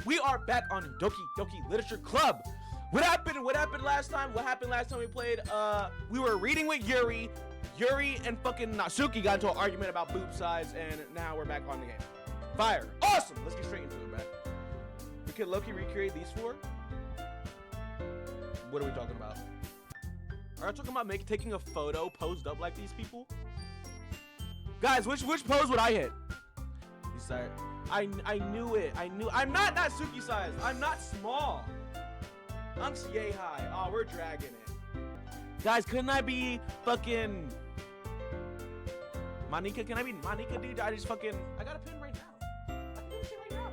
We are back on Doki Literature Club. What happened last time? What happened last time we played? We were reading with Yuri. Yuri and fucking Natsuki got into an argument about boob size, and now we're back on the game. Fire. Awesome. Let's get straight into it, man. We could low-key recreate these four. What are we talking about? Are we talking about taking a photo posed up like these people? Guys, which pose would I hit? He's like, I knew it. I'm not Natsuki size. I'm not small. I'm yay high. Oh, we're dragging it. Guys, couldn't I be fucking Monika? Can I be Monika, dude? I got a pin right now. I can do this shit right now.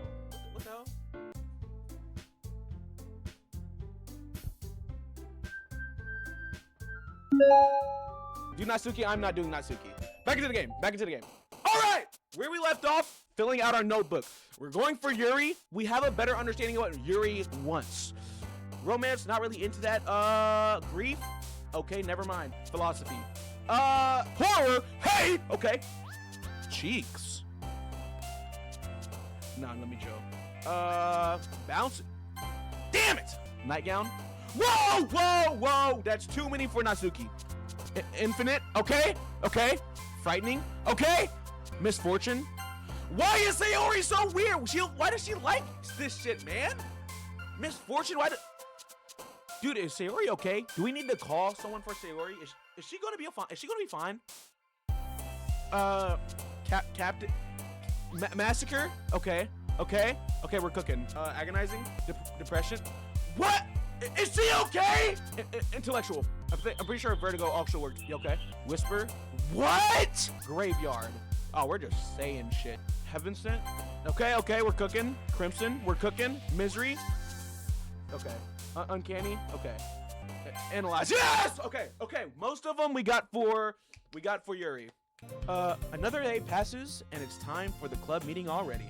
What the hell? Do Natsuki. I'm not doing Natsuki. Back into the game. All right. Where we left off, filling out our notebook. We're going for Yuri. We have a better understanding of what Yuri wants. Romance, not really into that. Grief. Okay, never mind. Philosophy. Horror. Hey. Okay. Cheeks. Nah, let me joke. Bounce. Damn it. Nightgown. Whoa. That's too many for Natsuki. Infinite. Okay. Frightening. Okay. Misfortune. Why is Sayori so weird? Why does she like this shit, man? Misfortune. Dude, is Sayori okay? Do we need to call someone for Sayori? Is she gonna be fine? Is she gonna be fine? Captain Massacre. Okay, we're cooking. Agonizing. Depression. What? Is she okay? Intellectual. I'm pretty sure Vertigo also worked. You okay? Whisper. What? Graveyard. Oh, we're just saying shit. Heaven Sent. Okay, we're cooking. Crimson. We're cooking. Misery. Okay. Uncanny. Okay. Analyze. Yes. Okay. Most of them we got for Yuri. Another day passes and it's time for the club meeting already.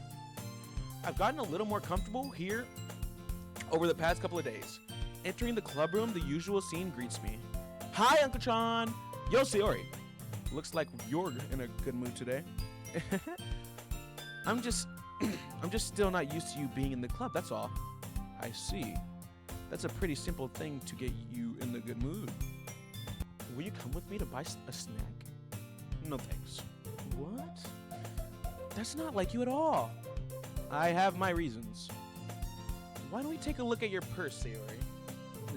I've gotten a little more comfortable here over the past couple of days. Entering the club room, the usual scene greets me. Hi, Uncatron. Yo, Sayori. Looks like you're in a good mood today. I'm just still not used to you being in the club, that's all. I see. That's a pretty simple thing to get you in the good mood. Will you come with me to buy a snack? No thanks. What? That's not like you at all. I have my reasons. Why don't we take a look at your purse, Sayori?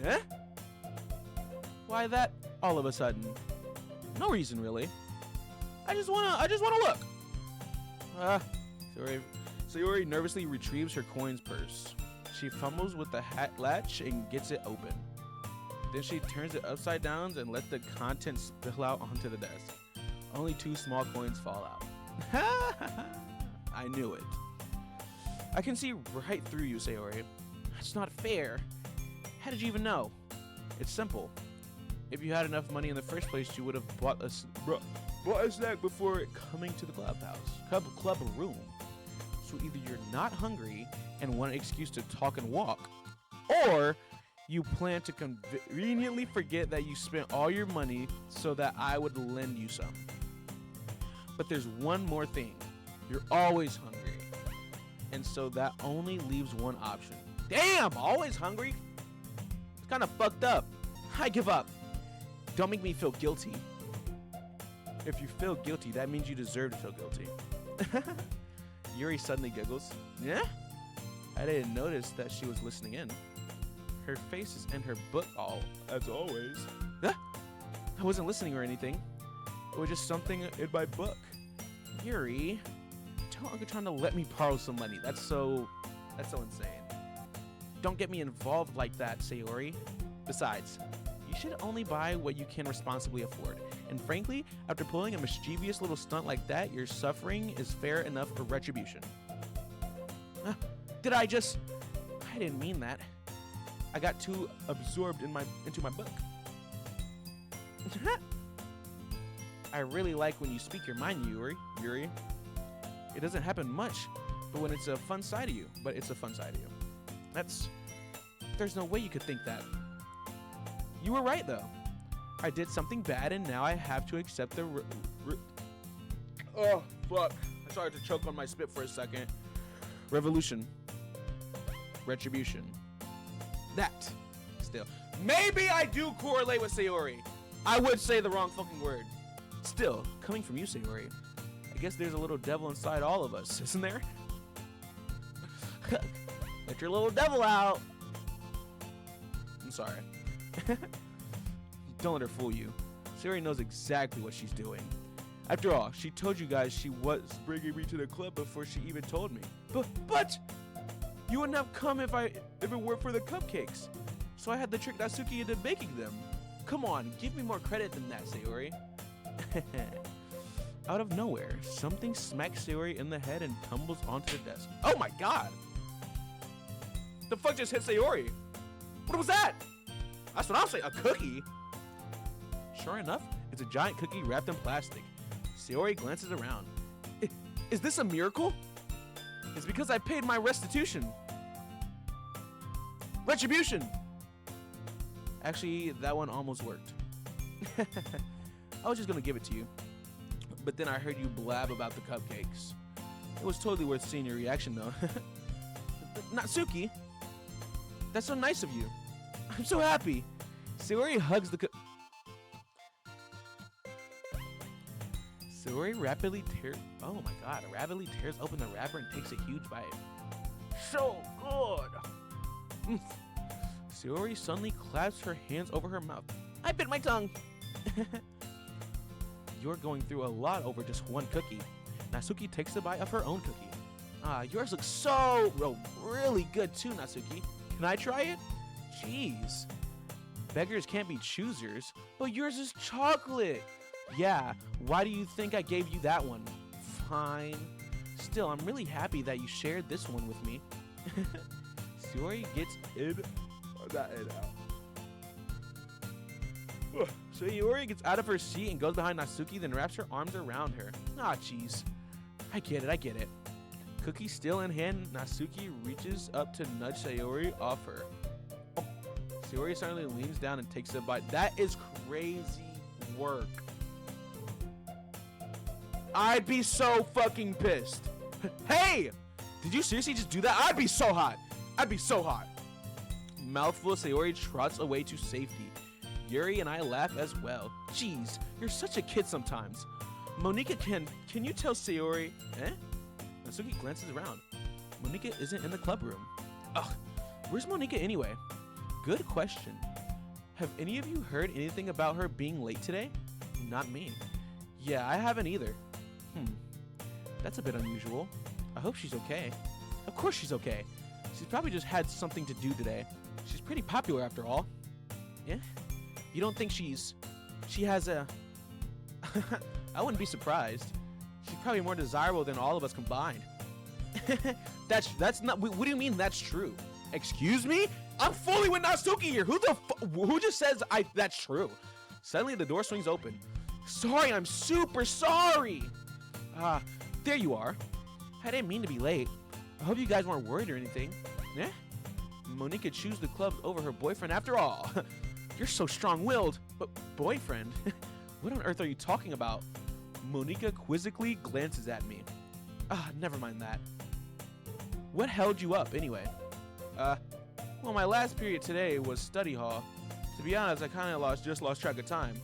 Eh? Why that all of a sudden? No reason, really. I just wanna look. Sayori nervously retrieves her coins purse. She fumbles with the hat latch and gets it open. Then she turns it upside down and lets the contents spill out onto the desk. Only 2 small coins fall out. I knew it. I can see right through you, Sayori. That's not fair. How did you even know? It's simple. If you had enough money in the first place, you would have bought a snack before coming to the clubhouse. Club room. So either you're not hungry and want an excuse to talk and walk, or you plan to conveniently forget that you spent all your money so that I would lend you some. But there's one more thing. You're always hungry. And so that only leaves one option. Damn, always hungry? It's kind of fucked up. I give up. Don't make me feel guilty. If you feel guilty, that means you deserve to feel guilty. Yuri suddenly giggles. Yeah? I didn't notice that she was listening in. Her face is in her book as always. Huh? I wasn't listening or anything. It was just something in my book. Yuri, tell Uncatron to let me borrow some money. That's so insane. Don't get me involved like that, Sayori. Besides, you should only buy what you can responsibly afford. And frankly, after pulling a mischievous little stunt like that, your suffering is fair enough for retribution. I didn't mean that. I got too absorbed into my book. I really like when you speak your mind, Yuri. It doesn't happen much, but it's a fun side of you. There's no way you could think that. You were right, though. I did something bad, and now I have to accept the oh, fuck. I started to choke on my spit for a second. Revolution. Retribution. That. Still. Maybe I do correlate with Sayori. I would say the wrong fucking word. Still, coming from you, Sayori, I guess there's a little devil inside all of us, isn't there? Let your little devil out. I'm sorry. Don't let her fool you. Sayori knows exactly what she's doing. After all, she told you guys she was bringing me to the club before she even told me. But you wouldn't have come if it weren't for the cupcakes. So I had to trick Natsuki into making them. Come on, give me more credit than that, Sayori. Out of nowhere, something smacks Sayori in the head and tumbles onto the desk. Oh my god! The fuck just hit Sayori? What was that? That's what I'm saying, a cookie? Sure enough, it's a giant cookie wrapped in plastic. Sayori glances around. Is this a miracle? It's because I paid my restitution. Retribution! Actually, that one almost worked. I was just gonna give it to you. But then I heard you blab about the cupcakes. It was totally worth seeing your reaction though. Natsuki! That's so nice of you. I'm so happy. Sayori hugs the Sayori rapidly tears open the wrapper and takes a huge bite. So good! Sayori suddenly clasps her hands over her mouth. I bit my tongue! You're going through a lot over just one cookie. Natsuki takes a bite of her own cookie. Yours looks so really good too, Natsuki. Can I try it? Jeez. Beggars can't be choosers, but yours is chocolate. Yeah, why do you think I gave you that one? Fine. Still, I'm really happy that you shared this one with me. Sayori gets that out. Sayori gets out of her seat and goes behind Natsuki, then wraps her arms around her. Ah, jeez. I get it. Cookie still in hand, Natsuki reaches up to nudge Sayori off her. Oh. Sayori suddenly leans down and takes a bite. That is crazy work. I'd be so fucking pissed. Hey! Did you seriously just do that? I'd be so hot. Mouthful, Sayori trots away to safety. Yuri and I laugh as well. Jeez, you're such a kid sometimes. Monika, can you tell Sayori? Natsuki glances around. Monika isn't in the club room. Ugh, where's Monika anyway? Good question. Have any of you heard anything about her being late today? Not me. Yeah, I haven't either. That's a bit unusual. I hope she's okay. Of course she's okay. She's probably just had something to do today. She's pretty popular after all. Yeah? You don't think she has a... I wouldn't be surprised. She's probably more desirable than all of us combined. That's not... What do you mean that's true? Excuse me? I'm fully with Natsuki here. Who just says that's true? Suddenly the door swings open. Sorry, I'm super sorry. There you are. I didn't mean to be late. I hope you guys weren't worried or anything. Yeah? Monika chose the club over her boyfriend after all. You're so strong-willed. But boyfriend? What on earth are you talking about? Monika quizzically glances at me. Never mind that. What held you up anyway? Well, my last period today was study hall. To be honest, I kind of just lost track of time.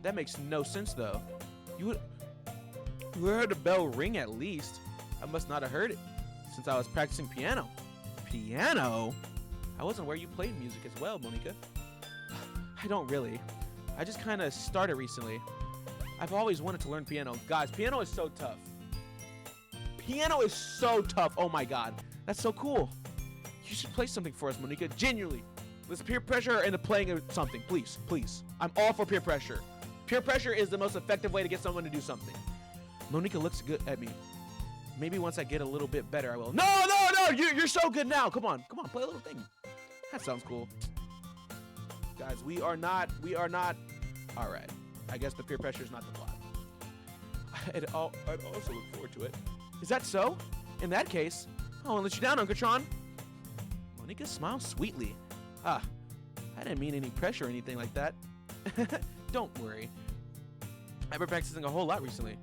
That makes no sense though. You heard the bell ring at least. I must not have heard it since I was practicing piano. Piano? I wasn't where you played music as well, Monika. I don't really. I just kind of started recently. I've always wanted to learn piano. Guys, piano is so tough. Piano is so tough. Oh my god. That's so cool. You should play something for us, Monika. Genuinely. Let's peer pressure into playing something. Please, please. I'm all for peer pressure. Peer pressure is the most effective way to get someone to do something. Monika looks good at me. Maybe once I get a little bit better, I will. No! You're so good now. Come on, play a little thing. That sounds cool. Guys, we are not. All right. I guess the peer pressure is not the plot. I'd also look forward to it. Is that so? In that case, I won't let you down, Uncatron. Monika smiles sweetly. I didn't mean any pressure or anything like that. Don't worry. I've been practicing a whole lot recently,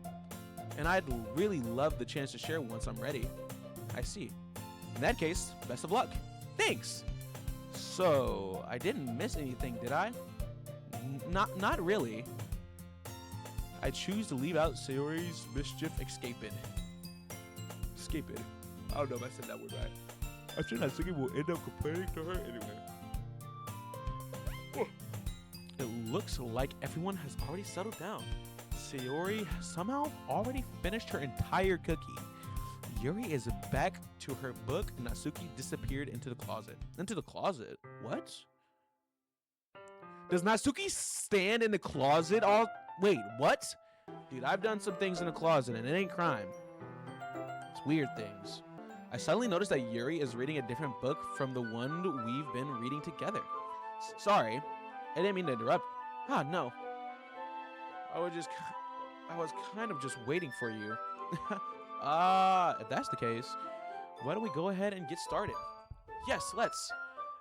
and I'd really love the chance to share once I'm ready. I see. In that case, best of luck. Thanks. So, I didn't miss anything, did I? Not really. I choose to leave out Sayori's mischief escaped. Escaped. I don't know if I said that word right. I'm sure Natsuki will end up complaining to her anyway. It looks like everyone has already settled down. Sayori somehow already finished her entire cookie. Yuri is back to her book, and Natsuki disappeared into the closet. Into the closet? What? Does Natsuki stand in the closet all... Wait, what? Dude, I've done some things in the closet, and it ain't crime. It's weird things. I suddenly noticed that Yuri is reading a different book from the one we've been reading together. Sorry, I didn't mean to interrupt. Ah, no. I was kind of just waiting for you. If that's the case, why don't we go ahead and get started? Yes, let's.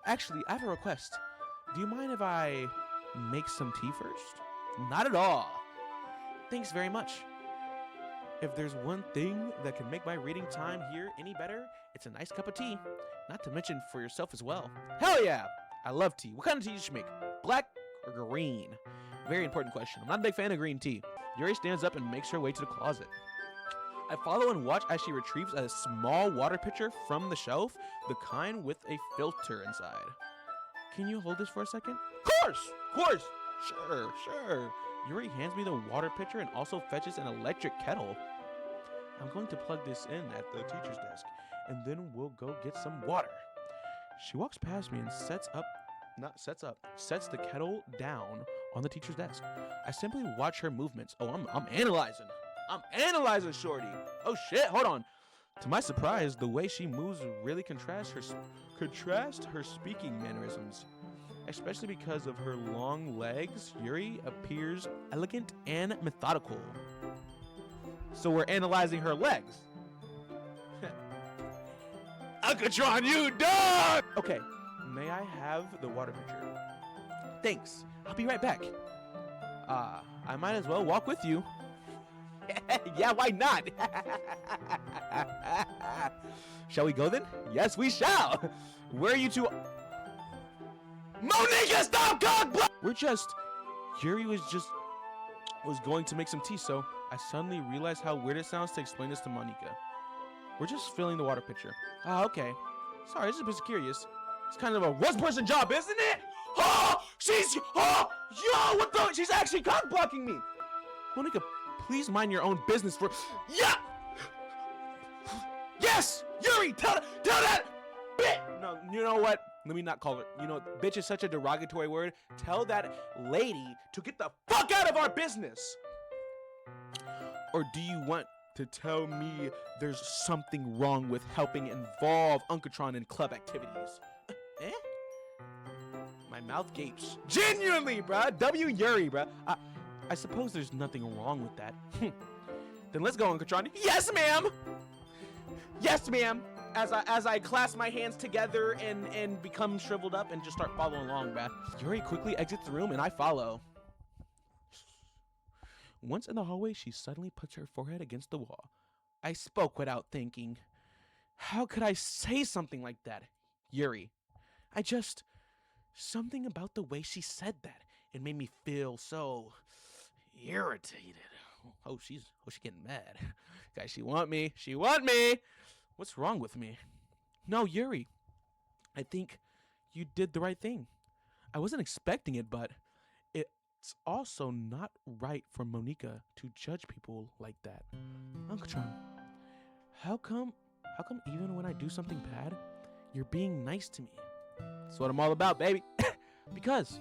Actually, I have a request. Do you mind if I make some tea first? Not at all. Thanks very much. If there's one thing that can make my reading time here any better, it's a nice cup of tea. Not to mention for yourself as well. Hell yeah! I love tea. What kind of tea you should make? Black or green? Very important question. I'm not a big fan of green tea. Yuri stands up and makes her way to the closet. I follow and watch as she retrieves a small water pitcher from the shelf, the kind with a filter inside. Can you hold this for a second? Of course. Sure. Yuri hands me the water pitcher and also fetches an electric kettle. I'm going to plug this in at the teacher's desk, and then we'll go get some water. She walks past me and sets the kettle down on the teacher's desk. I simply watch her movements. Oh, I'm analyzing. I'm analyzing, shorty. Oh shit, hold on. To my surprise, the way she moves really contrasts her speaking mannerisms. Especially because of her long legs, Yuri appears elegant and methodical. So we're analyzing her legs. Uncatron, you dog! Okay, may I have the water pitcher? Thanks, I'll be right back. I might as well walk with you. Yeah, why not? Shall we go then? Yes, we shall. Where are you two? Monika, stop cock! Yuri was going to make some tea, so I suddenly realized how weird it sounds to explain this to Monika. We're just filling the water pitcher. Ah, okay. Sorry, just a bit curious. It's kind of a one-person job, isn't it? What the? She's actually cock blocking me. Monika, please mind your own business for. Yeah. Yes, Yuri, tell that bitch. No, you know what? Let me not call it. You know, bitch is such a derogatory word. Tell that lady to get the fuck out of our business. Or do you want to tell me there's something wrong with helping involve Uncatron in club activities? My mouth gapes. Genuinely, bruh. W. Yuri, bruh. I suppose there's nothing wrong with that. Then let's go, Uncatron. Yes, ma'am. Yes, ma'am. As I clasp my hands together and become shriveled up and just start following along, bruh. Yuri quickly exits the room and I follow. Once in the hallway, she suddenly puts her forehead against the wall. I spoke without thinking. How could I say something like that? Yuri. Something about the way she said that. It made me feel so irritated. Oh, she's getting mad. Guys, she want me. What's wrong with me? No, Yuri. I think you did the right thing. I wasn't expecting it, but it's also not right for Monika to judge people like that. Uncatron, how come even when I do something bad, you're being nice to me? That's what I'm all about, baby. Because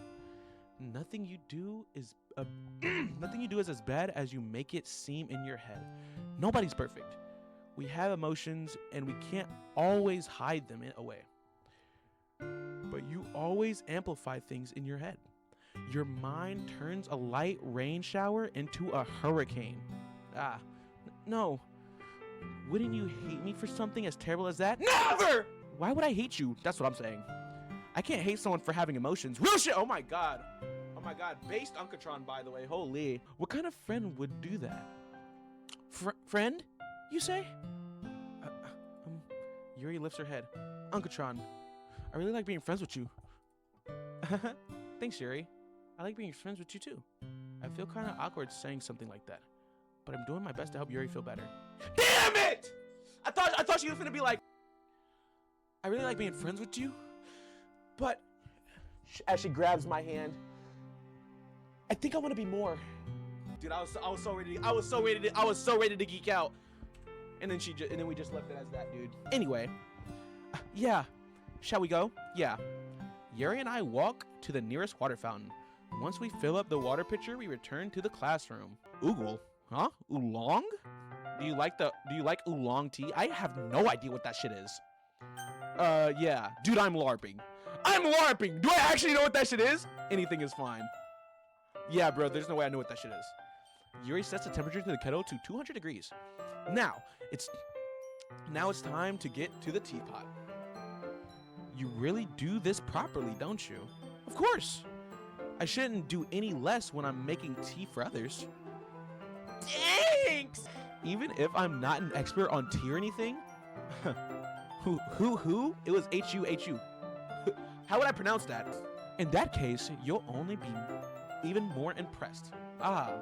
nothing you do is as bad as you make it seem in your head. Nobody's perfect. We have emotions and we can't always hide them away. But you always amplify things in your head. Your mind turns a light rain shower into a hurricane. No. Wouldn't you hate me for something as terrible as that? Never! Why would I hate you? That's what I'm saying. I can't hate someone for having emotions. Real shit! Oh my god. Based Uncatron, by the way. Holy. What kind of friend would do that? Friend? You say? Yuri lifts her head. Uncatron, I really like being friends with you. Thanks, Yuri. I like being friends with you too. I feel kind of awkward saying something like that, but I'm doing my best to help Yuri feel better. Damn it! I thought she was gonna be like, I really like being friends with you, but as she grabs my hand, I think I want to be more. Dude, I was so ready to geek out, and then we just left it as that, dude. Anyway, yeah, shall we go? Yeah. Yuri and I walk to the nearest water fountain. Once we fill up the water pitcher, we return to the classroom. Oogle, huh? Oolong? Do you like oolong tea? I have no idea what that shit is. Yeah, dude, I'm LARPing. Do I actually know what that shit is? Anything is fine. Yeah, bro, there's no way I know what that shit is. Yuri sets the temperature to the kettle to 200 degrees. Now it's time to get to the teapot. You really do this properly, don't you? Of course. I shouldn't do any less when I'm making tea for others. Thanks! Even if I'm not an expert on tea or anything? Who? It was H-U-H-U. How would I pronounce that? In that case, you'll only be even more impressed. Ah,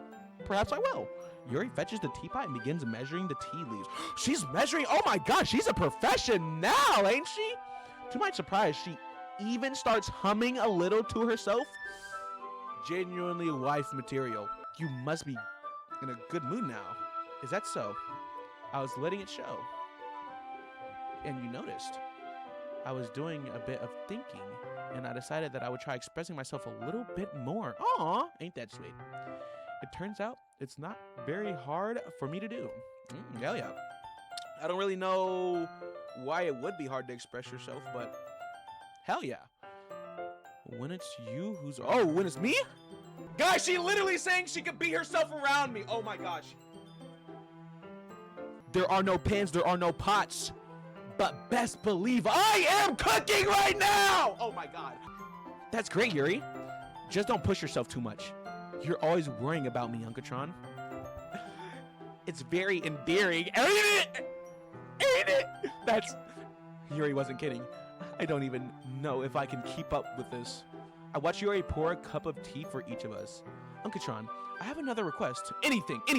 perhaps I will. Yuri fetches the teapot and begins measuring the tea leaves. She's measuring, oh my gosh, she's a professional, ain't she? To my surprise, she even starts humming a little to herself. Genuinely wife material. You must be in a good mood now. Is that so? I was letting it show. And you noticed. I was doing a bit of thinking, and I decided that I would try expressing myself a little bit more. Aw, ain't that sweet? It turns out it's not very hard for me to do. Hell yeah. I don't really know why it would be hard to express yourself, but hell yeah. When it's you who's... Oh, when it's me? Guys, she literally saying she could be herself around me. Oh my gosh. There are no pans, there are no pots. But best believe I am cooking right now! Oh my god. That's great, Yuri. Just don't push yourself too much. You're always worrying about me, Uncatron. It's very endearing. Ain't it? That's... Yuri wasn't kidding. I don't even know if I can keep up with this. I watch Yuri pour a cup of tea for each of us. Uncatron, I have another request. Anything. Do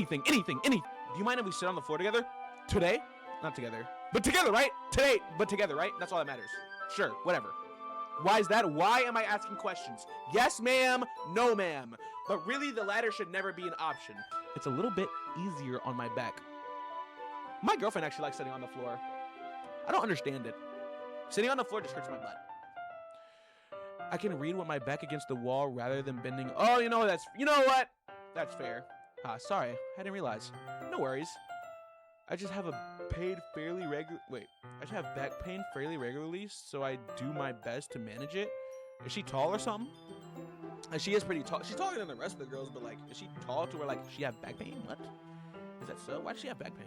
you mind if we sit on the floor together? Today? Not together. But together, right? Today, but together, right? That's all that matters. Sure, whatever. Why is that? Why am I asking questions? Yes, ma'am. No, ma'am. But really, the latter should never be an option. It's a little bit easier on my back. My girlfriend actually likes sitting on the floor. I don't understand it. Sitting on the floor just hurts my butt. I can read with my back against the wall rather than bending. Oh, you know what? That's fair. Sorry, I didn't realize. No worries. I just have back pain fairly regularly, so I do my best to manage it. Is she tall or something? And she is pretty tall. She's taller than the rest of the girls, but like, is she tall to where like she have back pain? What? Is that so? Why does she have back pain?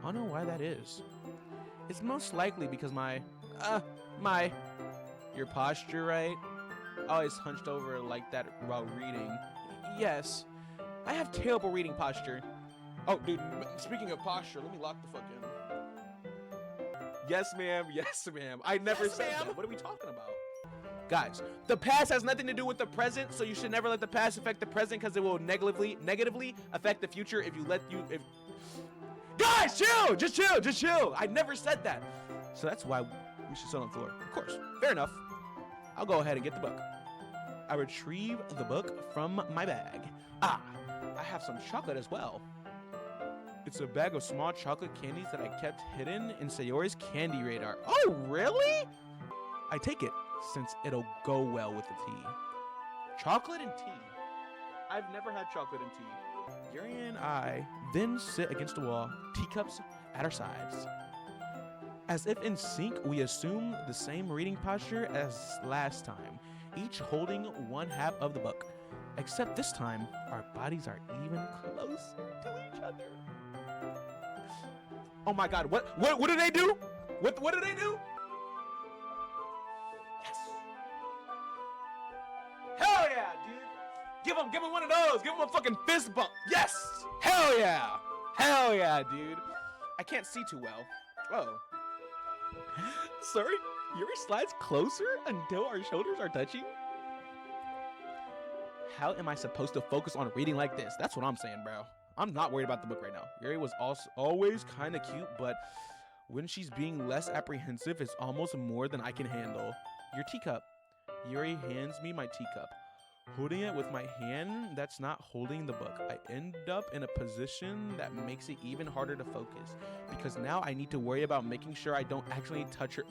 I don't know why that is. It's most likely because your posture, right? Always hunched over like that while reading. Yes, I have terrible reading posture. Oh, dude, speaking of posture, let me lock the fuck in. Yes, ma'am. Yes, ma'am. I never said that. What are we talking about? Guys, the past has nothing to do with the present, so you should never let the past affect the present because it will negatively affect the future if you let you... Guys, chill! Just chill! I never said that. So that's why we should sit on the floor. Of course. Fair enough. I'll go ahead and get the book. I retrieve the book from my bag. I have some chocolate as well. It's a bag of small chocolate candies that I kept hidden in Sayori's candy radar. Oh, really? I take it since it'll go well with the tea. Chocolate and tea. I've never had chocolate and tea. Yuri and I then sit against the wall, teacups at our sides. As if in sync, we assume the same reading posture as last time, each holding one half of the book. Except this time, our bodies are even closer to each other. Oh my god, what do they do? What do they do? Yes. Hell yeah, dude. Give him one of those. Give him a fucking fist bump. Yes. Hell yeah. Hell yeah, dude. I can't see too well. Oh. Sorry, Yuri slides closer until our shoulders are touching. How am I supposed to focus on reading like this? That's what I'm saying, bro. I'm not worried about the book right now. Yuri was also always kind of cute, but when she's being less apprehensive, it's almost more than I can handle. Your teacup. Yuri hands me my teacup. Holding it with my hand that's not holding the book, I end up in a position that makes it even harder to focus because now I need to worry about making sure I don't actually touch her.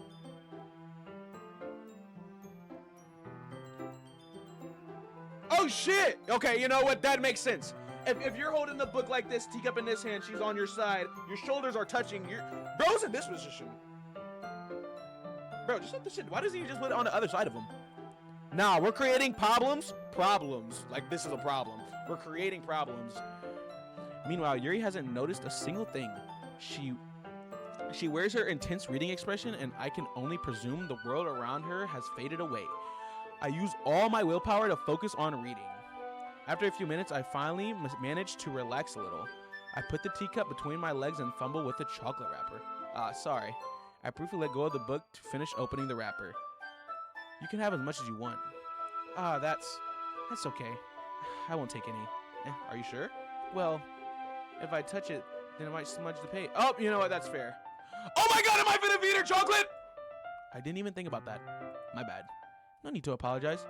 Oh shit! Okay, you know what? That makes sense. If you're holding the book like this, teacup in this hand, she's on your side, your shoulders are touching, bro's in this position. Bro, just let the shit. Why doesn't he just put it on the other side of him? Nah, we're creating problems. Like, this is a problem. We're creating problems. Meanwhile, Yuri hasn't noticed a single thing. She wears her intense reading expression, and I can only presume the world around her has faded away. I use all my willpower to focus on reading. After a few minutes, I finally manage to relax a little. I put the teacup between my legs and fumble with the chocolate wrapper. Sorry. I briefly let go of the book to finish opening the wrapper. You can have as much as you want. That's okay. I won't take any. Are you sure? Well, if I touch it, then it might smudge the page. Oh, you know what? That's fair. Oh my god, am I gonna feed her chocolate? I didn't even think about that. My bad. No need to apologize.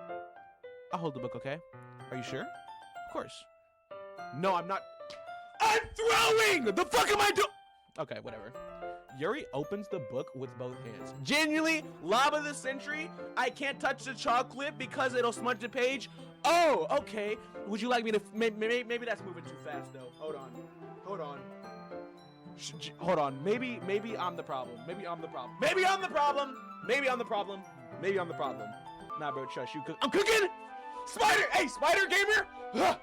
I'll hold the book, okay? Are you sure? Of course. No, I'm not. I'm throwing! The fuck am I doing? Okay, whatever. Yuri opens the book with both hands. Genuinely, lob of the century. I can't touch the chocolate because it'll smudge the page. Oh, okay. Would you like me to? Maybe that's moving too fast, though. Hold on. Hold on. Maybe I'm the problem. Maybe I'm the problem. Nah, bro, trust you. I'm cooking. Spider. Hey, Spider Gamer. Ugh.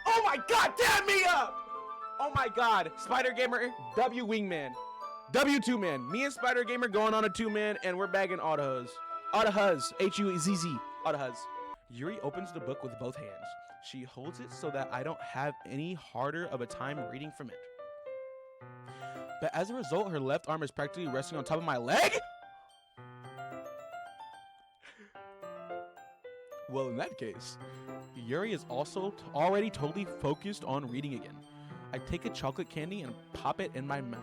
Oh my God! Damn me up. Oh my God, Spider Gamer, W Wingman, W2 man. Me and Spider Gamer going on a 2-man, and we're bagging Autohuz. Autohuz, H-U-Z-Z, Autohuz. Yuri opens the book with both hands. She holds it so that I don't have any harder of a time reading from it. But as a result, her left arm is practically resting on top of my leg? Well, in that case, Yuri is also already totally focused on reading again. I take a chocolate candy and pop it in my mouth.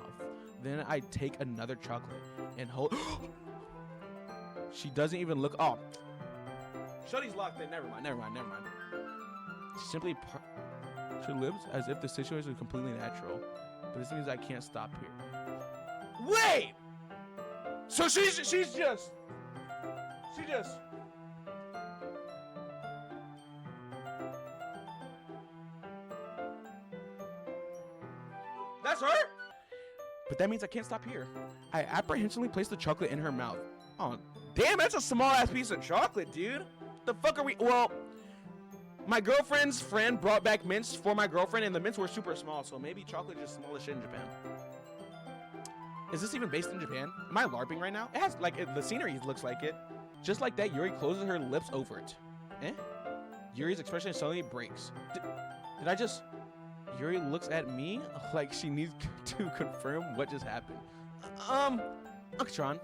Then I take another chocolate and hold. She doesn't even look. Oh, Shuddy's locked in. Never mind. She simply she lives as if the situation is completely natural. But this means I can't stop here. Wait. So she's just. That's her? But that means I can't stop here. I apprehensively place the chocolate in her mouth. Oh, damn, that's a small ass piece of chocolate, dude. The fuck are we? Well, my girlfriend's friend brought back mints for my girlfriend, and the mints were super small, so maybe chocolate is just small as shit in Japan. Is this even based in Japan? Am I LARPing right now? It has, like, the scenery looks like it. Just like that, Yuri closes her lips over it. Yuri's expression suddenly breaks. Did I just... Yuri looks at me like she needs to confirm what just happened. Uncatron.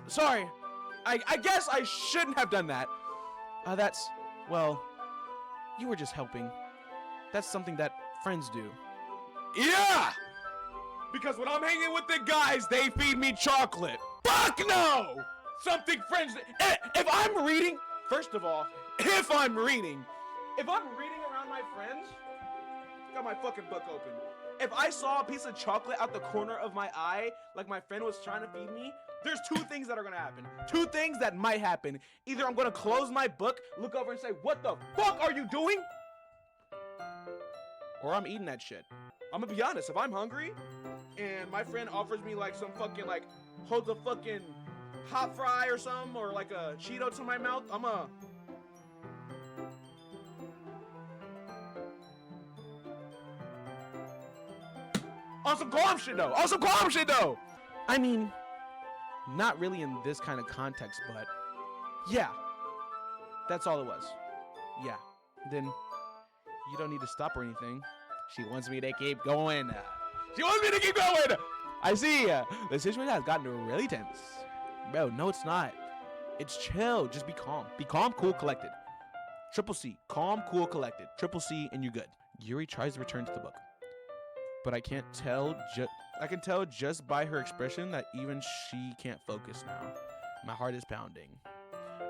Sorry. I guess I shouldn't have done that. Well, you were just helping. That's something that friends do. Yeah! Because when I'm hanging with the guys, they feed me chocolate. Fuck no! Something friends... If I'm reading... First of all, if I'm reading around my friends... Got my fucking book open. If I saw a piece of chocolate out the corner of my eye, like my friend was trying to feed me, there's two things that are gonna happen. Two things that might happen. Either I'm gonna close my book, look over and say, what the fuck are you doing? Or I'm eating that shit. I'm gonna be honest, if I'm hungry and my friend offers me like some fucking like, holds a fucking hot fry or something, or like a Cheeto to my mouth, I'm a... On some calm shit though. I mean, not really in this kind of context, but yeah, that's all it was. Yeah, then you don't need to stop or anything. She wants me to keep going. I see. The situation has gotten really tense. Bro, no, it's not. It's chill. Just be calm. Be calm, cool, collected. Triple C. Calm, cool, collected. Triple C, and you're good. Yuri tries to return to the book, but I can tell just by her expression that even she can't focus now. My heart is pounding.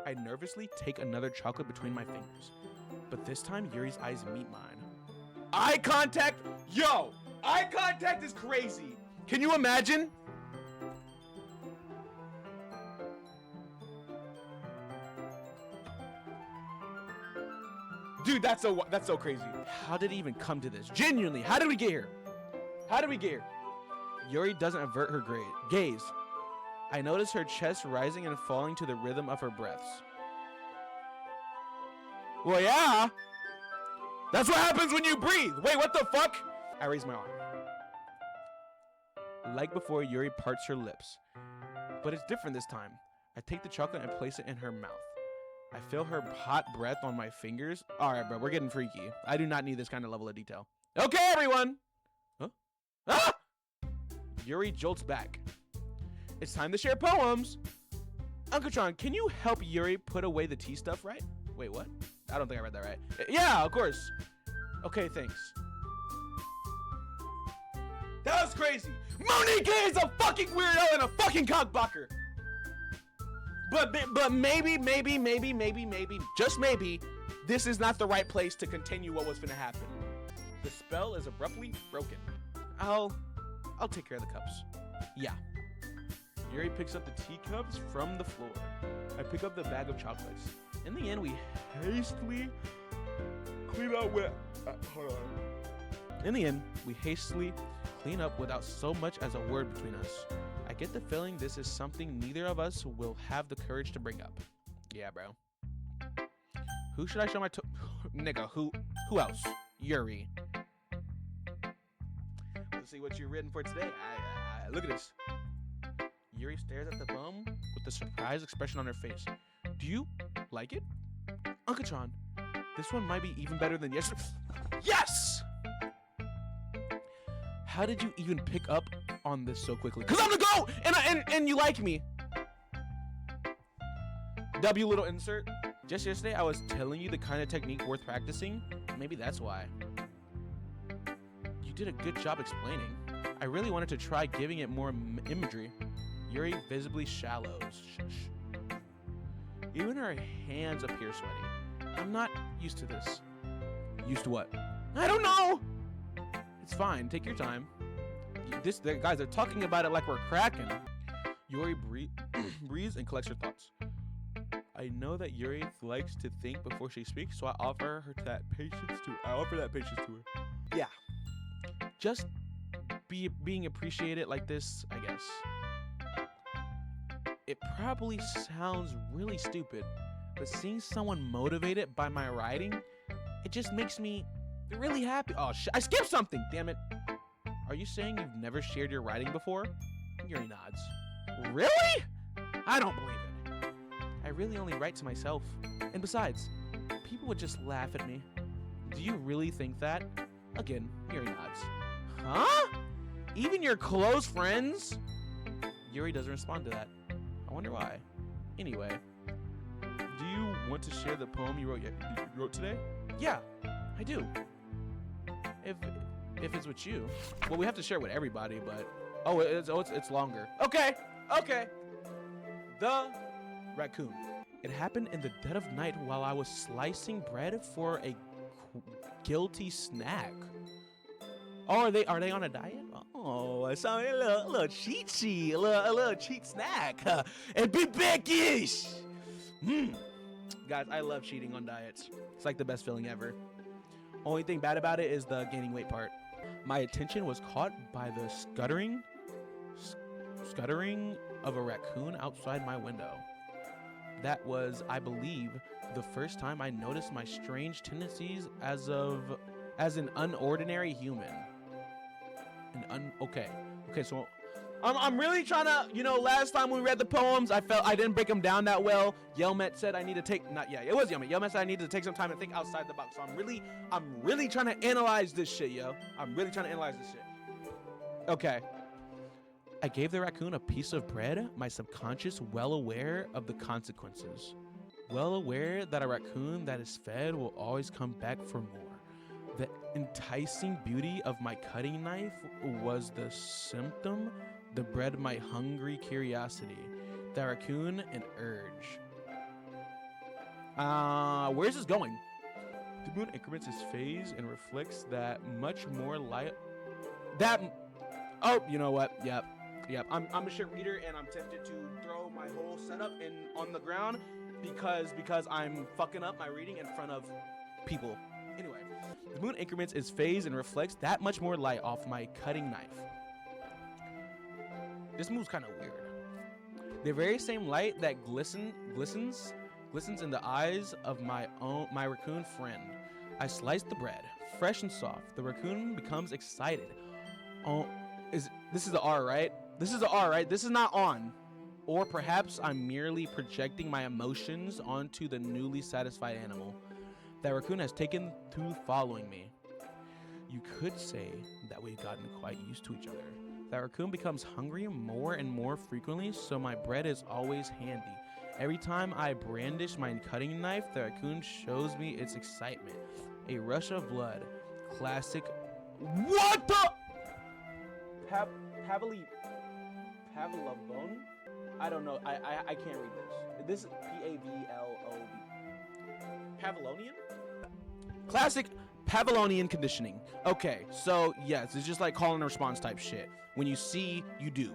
I nervously take another chocolate between my fingers, but this time Yuri's eyes meet mine. Eye contact? Yo! Eye contact is crazy! Can you imagine? Dude, that's so crazy. How did it even come to this? Genuinely, how did we get here? How did we get here? Yuri doesn't avert her gaze. I notice her chest rising and falling to the rhythm of her breaths. Well, yeah. That's what happens when you breathe. Wait, what the fuck? I raise my arm. Like before, Yuri parts her lips. But it's different this time. I take the chocolate and place it in her mouth. I feel her hot breath on my fingers. All right, bro, we're getting freaky. I do not need this kind of level of detail. Okay, everyone. Huh? Ah! Yuri jolts back. It's time to share poems. Uncatron, can you help Yuri put away the tea stuff, right? Wait, what? I don't think I read that right. Yeah, of course. Okay, thanks. That was crazy. Monika is a fucking weirdo and a fucking cockblocker. But maybe, just maybe, this is not the right place to continue what was gonna happen. The spell is abruptly broken. I'll take care of the cups. Yeah. Yuri picks up the teacups from the floor. I pick up the bag of chocolates. In the end, we hastily clean up with. Hold on. In the end, we hastily clean up without so much as a word between us. I get the feeling this is something neither of us will have the courage to bring up. Yeah, bro. Who should I show my nigga, who else? Yuri. Let's see what you're written for today. Look at this. Yuri stares at the poem with a surprised expression on her face. Do you like it? Uncatron, this one might be even better than yesterday. Yes! How did you even pick up on this so quickly? Cause I'm the GOAT and you like me. W little insert. Just yesterday I was telling you the kind of technique worth practicing. Maybe that's why. You did a good job explaining. I really wanted to try giving it more imagery. Yuri visibly shallows. Shh. Even her hands appear sweaty. I'm not used to this. Used to what? I don't know! It's fine, take your time. The guys are talking about it like we're cracking. Yuri breathes and collects her thoughts. I know that Yuri likes to think before she speaks, so I offer that patience to her. Yeah. Just being appreciated like this, I guess. It probably sounds really stupid, but seeing someone motivated by my writing, it just makes me really happy. Oh, I skipped something, damn it. Are you saying you've never shared your writing before? Yuri nods. Really? I don't believe it. I really only write to myself. And besides, people would just laugh at me. Do you really think that? Again, Yuri nods. Huh? Even your close friends? Yuri doesn't respond to that. I wonder why. Anyway, do you want to share the poem you wrote today? Yeah, I do. If it's with you. Well, we have to share it with everybody, but it's longer. Okay. The raccoon. It happened in the dead of night while I was slicing bread for a guilty snack. Oh, are they on a diet? Oh, it's a little cheat sheet, a little cheat snack. And be backish. Guys, I love cheating on diets. It's like the best feeling ever. Only thing bad about it is the gaining weight part. My attention was caught by the scuttering of a raccoon outside my window. That was, I believe, the first time I noticed my strange tendencies as an unordinary human. Okay, so I'm really trying to, last time when we read the poems, I felt I didn't break them down that well. Yelmet said I need to take, it was Yelmet. Yelmet said I needed to take some time and think outside the box. So I'm really trying to analyze this shit, yo. I'm really trying to analyze this shit. Okay. I gave the raccoon a piece of bread, my subconscious well aware of the consequences. Well aware that a raccoon that is fed will always come back for more. The enticing beauty of my cutting knife was the symptom, the bread my hungry curiosity, the raccoon an urge. Where's this going? The moon increments its phase and reflects that much more light. Oh, you know what? Yep. I'm a shit reader, and I'm tempted to throw my whole setup on the ground because I'm fucking up my reading in front of people. Anyway, the moon increments its phase and reflects that much more light off my cutting knife. This move's kind of weird. The very same light that glistens in the eyes of my raccoon friend. I slice the bread, fresh and soft. The raccoon becomes excited. Oh, this is the R, right? This is the R, right? This is not on. Or perhaps I'm merely projecting my emotions onto the newly satisfied animal. That raccoon has taken to following me. You could say that we've gotten quite used to each other. That raccoon becomes hungry more and more frequently, so my bread is always handy. Every time I brandish my cutting knife, the raccoon shows me its excitement. A rush of blood. Classic. What the? Pavlovone? I don't know. I can't read this. This is Pavlov. Pavlonian? Classic Pavlonian conditioning. Okay, so yes, it's just like call and response type shit. When you see, you do.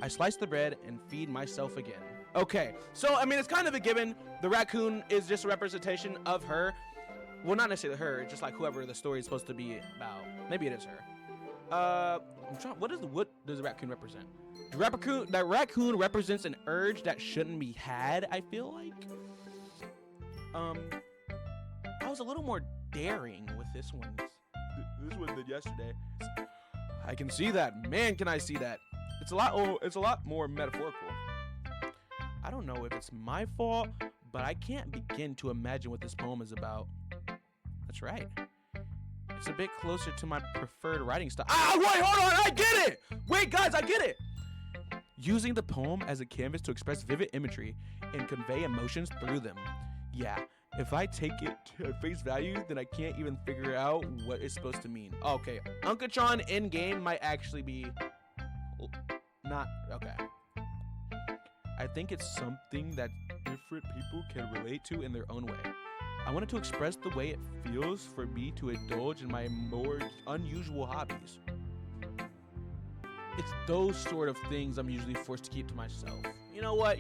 I slice the bread and feed myself again. Okay, so I mean, it's kind of a given. The raccoon is just a representation of her. Well, not necessarily her, just like whoever the story is supposed to be about. Maybe it is her. I'm trying. What does the raccoon represent? That raccoon represents an urge that shouldn't be had. I feel like. I was a little more daring with this one. This one than yesterday. I can see that. Man, can I see that? It's a lot more metaphorical. I don't know if it's my fault, but I can't begin to imagine what this poem is about. That's right. It's a bit closer to my preferred writing style. Wait, hold on, I get it! Wait, guys, I get it! Using the poem as a canvas to express vivid imagery and convey emotions through them. Yeah, if I take it at face value, then I can't even figure out what it's supposed to mean. Okay, Uncatron in-game might actually be not, okay. I think it's something that different people can relate to in their own way. I wanted to express the way it feels for me to indulge in my more unusual hobbies. It's those sort of things I'm usually forced to keep to myself. You know what?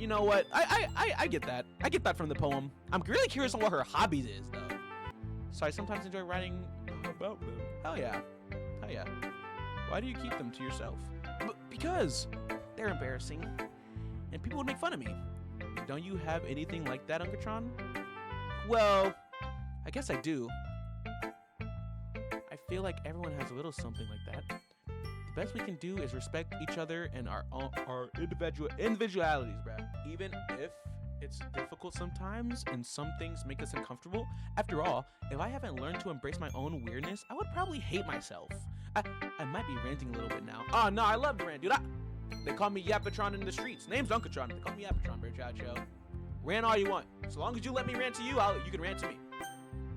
I get that. I get that from the poem. I'm really curious on what her hobbies is, though. So I sometimes enjoy writing about them. Hell yeah. Why do you keep them to yourself? Because they're embarrassing. And people would make fun of me. Don't you have anything like that, Uncatron? Well, I guess I do. I feel like everyone has a little something like that. The best we can do is respect each other and our individualities, bruh. Even if it's difficult sometimes and some things make us uncomfortable. After all, if I haven't learned to embrace my own weirdness, I would probably hate myself. I might be ranting a little bit now. Oh, no, I love to rant, dude. They call me Yapatron in the streets. Name's Uncatron. They call me Yapatron, bro, Chacho. Rant all you want. So long as you let me rant to you, you can rant to me.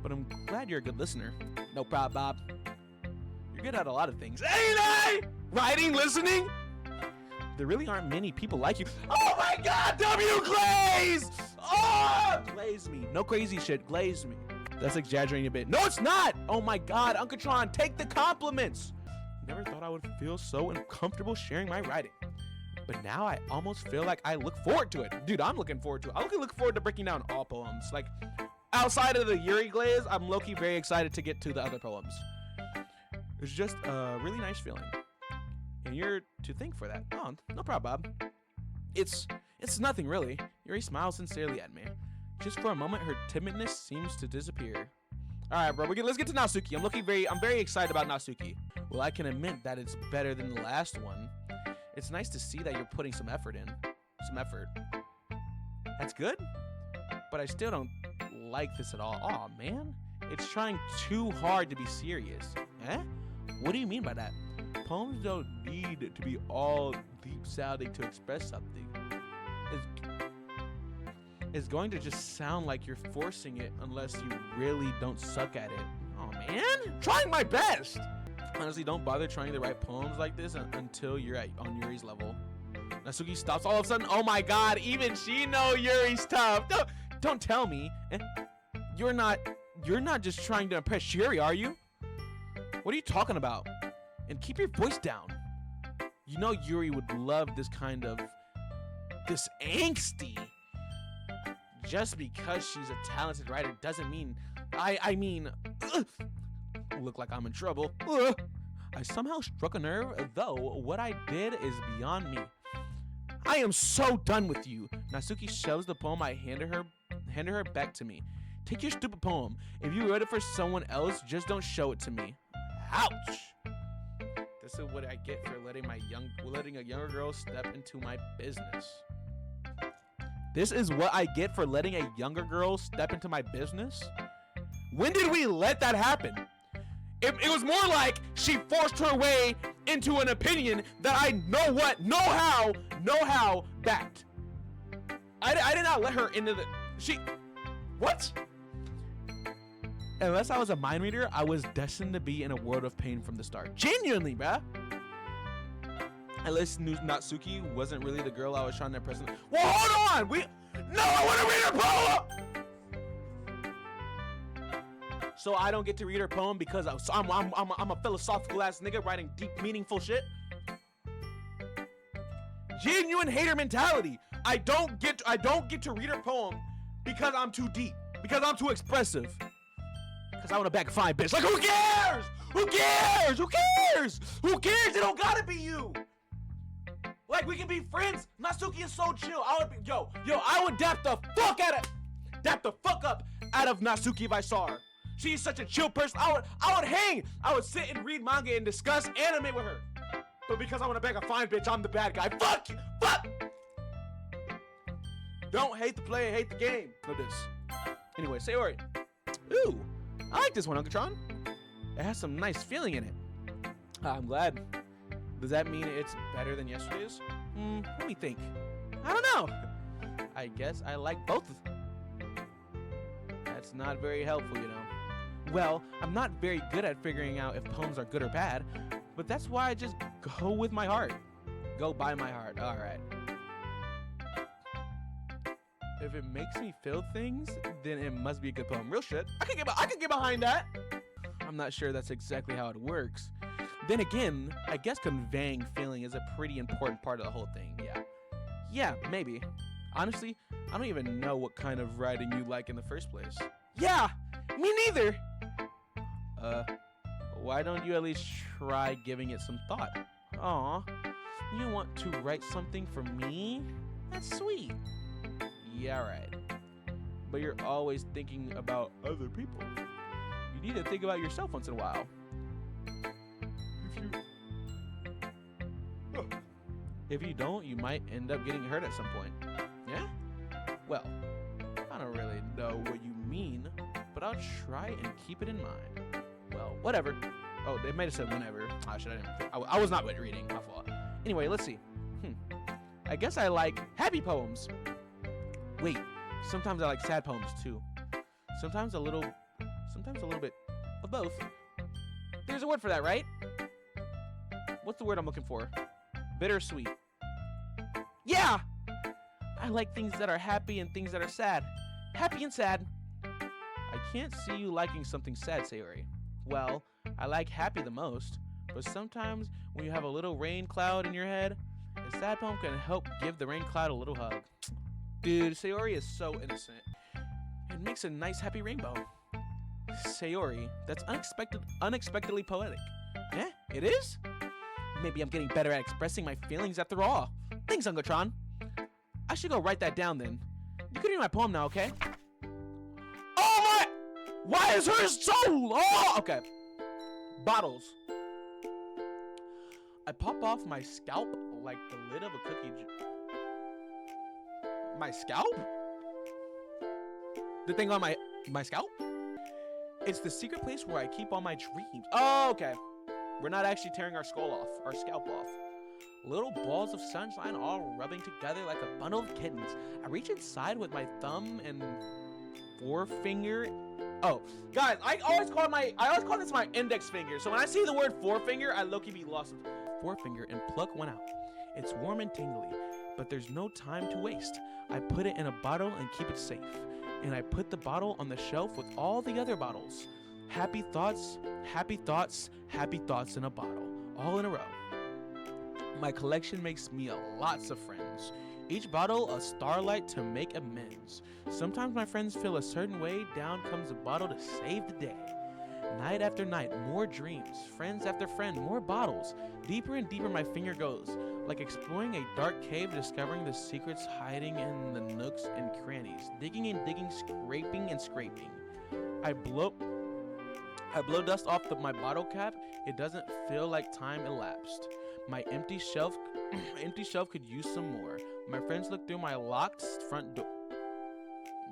But I'm glad you're a good listener. No problem, Bob. You're good at a lot of things. Ain't I? Writing, listening? There really aren't many people like you. Oh my God, W Glaze! Oh, glaze me. No crazy shit, glaze me. That's exaggerating a bit. No, it's not! Oh my God, Uncatron, take the compliments. Never thought I would feel so uncomfortable sharing my writing. But now I almost feel like I look forward to it. Dude, I'm looking forward to it. I look forward to breaking down all poems. Like, outside of the Yuri Glaze, I'm low-key very excited to get to the other poems. It's just a really nice feeling. And you're to thank for that. Oh, no problem, Bob. It's nothing really. Yuri smiles sincerely at me. Just for a moment, her timidness seems to disappear. All right, bro. Let's get to Natsuki. I'm very excited about Natsuki. Well, I can admit that it's better than the last one. It's nice to see that you're putting some effort in. Some effort. That's good. But I still don't like this at all. Aw, man. It's trying too hard to be serious. Eh? What do you mean by that? Poems don't need to be all deep sounding to express something. It's going to just sound like you're forcing it unless you really don't suck at it. Oh man, trying my best. Honestly, don't bother trying to write poems like this until you're on Yuri's level. Natsuki stops all of a sudden. Oh my god, even she know Yuri's tough. Don't tell me. You're not just trying to impress Yuri, are you? What are you talking about? And keep your voice down. You know Yuri would love this angsty. Just because she's a talented writer doesn't mean I mean look like I'm in trouble. I somehow struck a nerve, though what I did is beyond me. I am so done with you. Natsuki shoves the poem I handed her back to me. Take your stupid poem. If you wrote it for someone else, just don't show it to me. Ouch. This is what I get for letting a younger girl step into my business. This is what I get for letting a younger girl step into my business? When did we let that happen? It was more like she forced her way into an opinion that I know how backed. I did not let her into what? Unless I was a mind reader, I was destined to be in a world of pain from the start. Genuinely, bruh. Unless Natsuki wasn't really the girl I was trying to impress. Well, hold on! No, I want to read her poem! So I don't get to read her poem because I'm a philosophical ass nigga writing deep, meaningful shit? Genuine hater mentality. I don't get to read her poem because I'm too deep. Because I'm too expressive. Because I want to back a fine bitch. Like, who cares? Who cares? Who cares? Who cares? It don't gotta be you. Like, we can be friends. Natsuki is so chill. I would dap the fuck up out of Natsuki if I saw her. She's such a chill person. I would hang. I would sit and read manga and discuss anime with her. But because I want to bag a fine bitch, I'm the bad guy. Fuck you. Fuck. Don't hate the player, hate the game. Know this. Anyway, Sayori. Ooh, I like this one, Uncatron. It has some nice feeling in it. I'm glad. Does that mean it's better than yesterday's? Let me think. I don't know. I guess I like both. That's not very helpful, you know. Well, I'm not very good at figuring out if poems are good or bad, but that's why I just go with my heart. Go by my heart. All right. If it makes me feel things, then it must be a good poem. Real shit. I can get behind that. I'm not sure that's exactly how it works. Then again, I guess conveying feeling is a pretty important part of the whole thing. Yeah, maybe. Honestly, I don't even know what kind of writing you like in the first place. Yeah, me neither. Why don't you at least try giving it some thought? Aw, you want to write something for me? That's sweet. Yeah, right. But you're always thinking about other people. You need to think about yourself once in a while. If you don't, you might end up getting hurt at some point. Yeah? Well, I don't really know what you mean, but I'll try and keep it in mind. Well, whatever. Oh, they might have said whenever. I was not reading. My fault. Anyway, let's see. I guess I like happy poems. Wait, sometimes I like sad poems too. Sometimes a little bit of both. There's a word for that, right? What's the word I'm looking for? Bittersweet. Yeah! I like things that are happy and things that are sad. Happy and sad. I can't see you liking something sad, Sayori. Well, I like happy the most, but sometimes when you have a little rain cloud in your head, a sad poem can help give the rain cloud a little hug. Dude, Sayori is so innocent. It makes a nice happy rainbow. Sayori, that's unexpectedly poetic. Eh? It is? Maybe I'm getting better at expressing my feelings after all. Thanks, Uncatron. I should go write that down then. You can read my poem now, okay? Oh my! Why is hers so long? Okay. Bottles. I pop off my scalp like the lid of a cookie My scalp? The thing on my scalp? It's the secret place where I keep all my dreams. Oh, okay. We're not actually tearing our scalp off. Little balls of sunshine all rubbing together like a bundle of kittens. I reach inside with my thumb and forefinger. Oh, guys, I always call this my index finger. So when I see the word forefinger, I low-key be lost. Forefinger and pluck one out. It's warm and tingly, but there's no time to waste. I put it in a bottle and keep it safe. And I put the bottle on the shelf with all the other bottles. Happy thoughts, happy thoughts, happy thoughts in a bottle, all in a row. My collection makes me lots of friends. Each bottle a starlight to make amends. Sometimes my friends feel a certain way, down comes a bottle to save the day. Night after night, more dreams. Friends after friend, more bottles. Deeper and deeper my finger goes, like exploring a dark cave, discovering the secrets hiding in the nooks and crannies. Digging and digging, scraping and scraping. I blow dust off my bottle cap. It doesn't feel like time elapsed. My empty shelf could use some more. My friends look through my locked front door.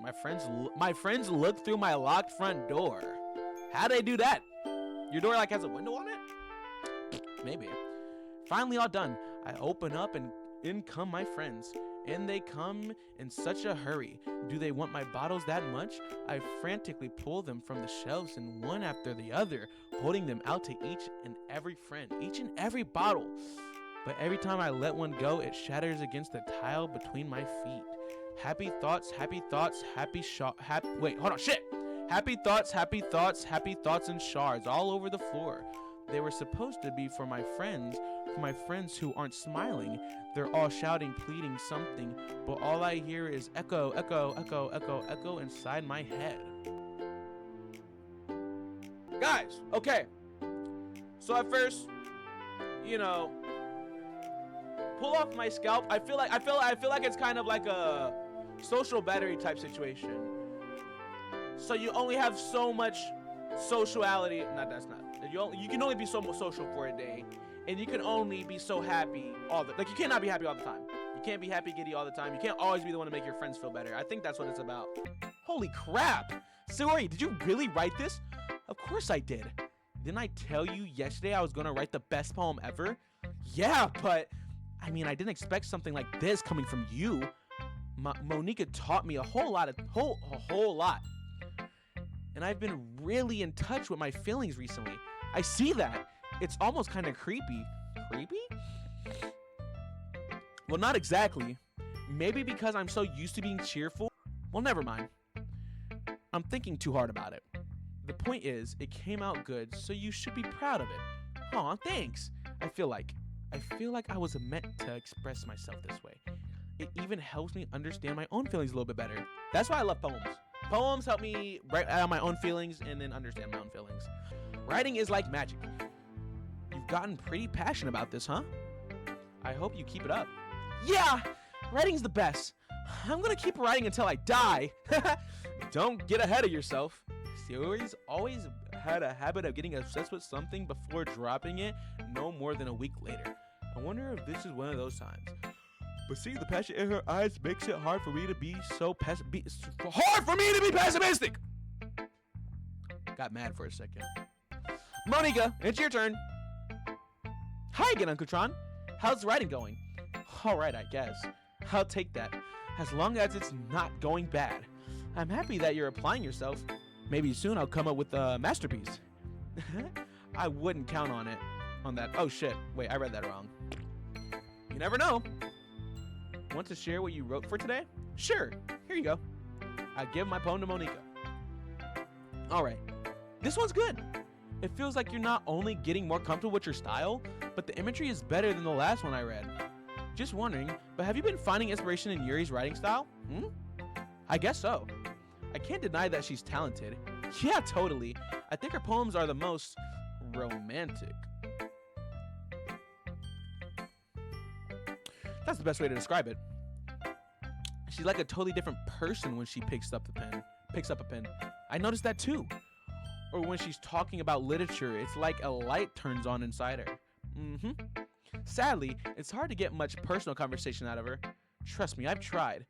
My friends look through my locked front door. How do they do that? Your door like has a window on it? Maybe. Finally all done. I open up and in come my friends. And they come in such a hurry. Do they want my bottles that much? I frantically pull them from the shelves and one after the other, holding them out to each and every friend, each and every bottle. But every time I let one go, it shatters against the tile between my feet. Happy thoughts, happy thoughts, happy thoughts and shards all over the floor. They were supposed to be for my friends who aren't smiling. They're all shouting, pleading something, but all I hear is echo, echo, echo, echo, echo inside my head. Guys, okay. So at first, pull off my scalp. I feel like it's kind of like a social battery type situation. So you only have so much sociality. You can only be so social for a day, and you can only be so happy you cannot be happy all the time. You can't be happy giddy all the time. You can't always be the one to make your friends feel better. I think that's what it's about. Holy crap! Suri, did you really write this? Of course I did. Didn't I tell you yesterday I was gonna write the best poem ever? Yeah, but I didn't expect something like this coming from you. Monika taught me a whole lot. And I've been really in touch with my feelings recently. I see that. It's almost kind of creepy. Creepy? Well, not exactly. Maybe because I'm so used to being cheerful. Well, never mind. I'm thinking too hard about it. The point is, it came out good, so you should be proud of it. Aw, thanks. I feel like I was meant to express myself this way. It even helps me understand my own feelings a little bit better. That's why I love poems. Poems help me write out my own feelings and then understand my own feelings. Writing is like magic. You've gotten pretty passionate about this, huh? I hope you keep it up. Yeah, writing's the best. I'm gonna keep writing until I die. Don't get ahead of yourself. Siri's always had a habit of getting obsessed with something before dropping it no more than a week later. I wonder if this is one of those times. But seeing the passion in her eyes makes it hard for me to be pessimistic. Got mad for a second. Monika, it's your turn. Hi again, Uncatron. How's the writing going? All right, I guess. I'll take that, as long as it's not going bad. I'm happy that you're applying yourself. Maybe soon I'll come up with a masterpiece. I wouldn't count on that. Oh shit, wait, I read that wrong. You never know. Want to share what you wrote for today? Sure, here you go. I give my poem to Monika. Alright, this one's good. It feels like you're not only getting more comfortable with your style, but the imagery is better than the last one I read. Just wondering, but have you been finding inspiration in Yuri's writing style? I guess so. I can't deny that she's talented. Yeah, totally. I think her poems are the most romantic. That's the best way to describe it. She's like a totally different person when she picks up a pen. I noticed that too. Or when she's talking about literature, it's like a light turns on inside her. Sadly, it's hard to get much personal conversation out of her. Trust me, I've tried.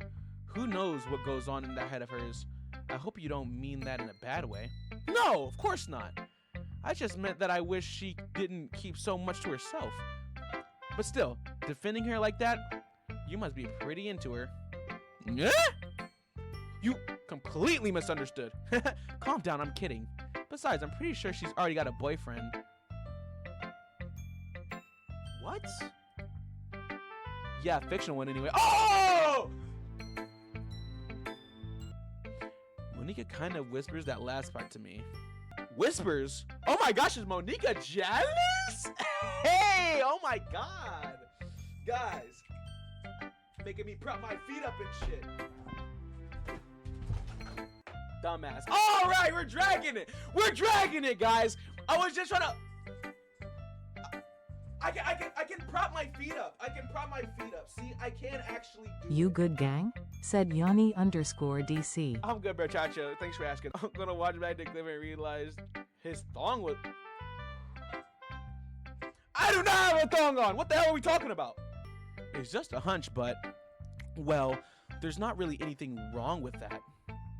Who knows what goes on in that head of hers? I hope you don't mean that in a bad way. No, of course not. I just meant that I wish she didn't keep so much to herself. But still, defending her like that, you must be pretty into her. Yeah? You completely misunderstood. Calm down, I'm kidding. Besides, I'm pretty sure she's already got a boyfriend. What? Yeah, fictional one anyway. Oh! Monika kind of whispers that last part to me. Whispers? Oh my gosh, is Monika jealous? Hey, oh my god. Guys, making me prop my feet up and shit. Dumbass. All right, we're dragging it. We're dragging it, guys. I was just trying to... I can prop my feet up. I can prop my feet up. See, I can actually do You good gang? Said Yanni_DC. I'm good, Berchacho. Thanks for asking. I'm gonna watch back the clip and realize his thong was... I do not have a thong on. What the hell are we talking about? It's just a hunch, but... Well, there's not really anything wrong with that.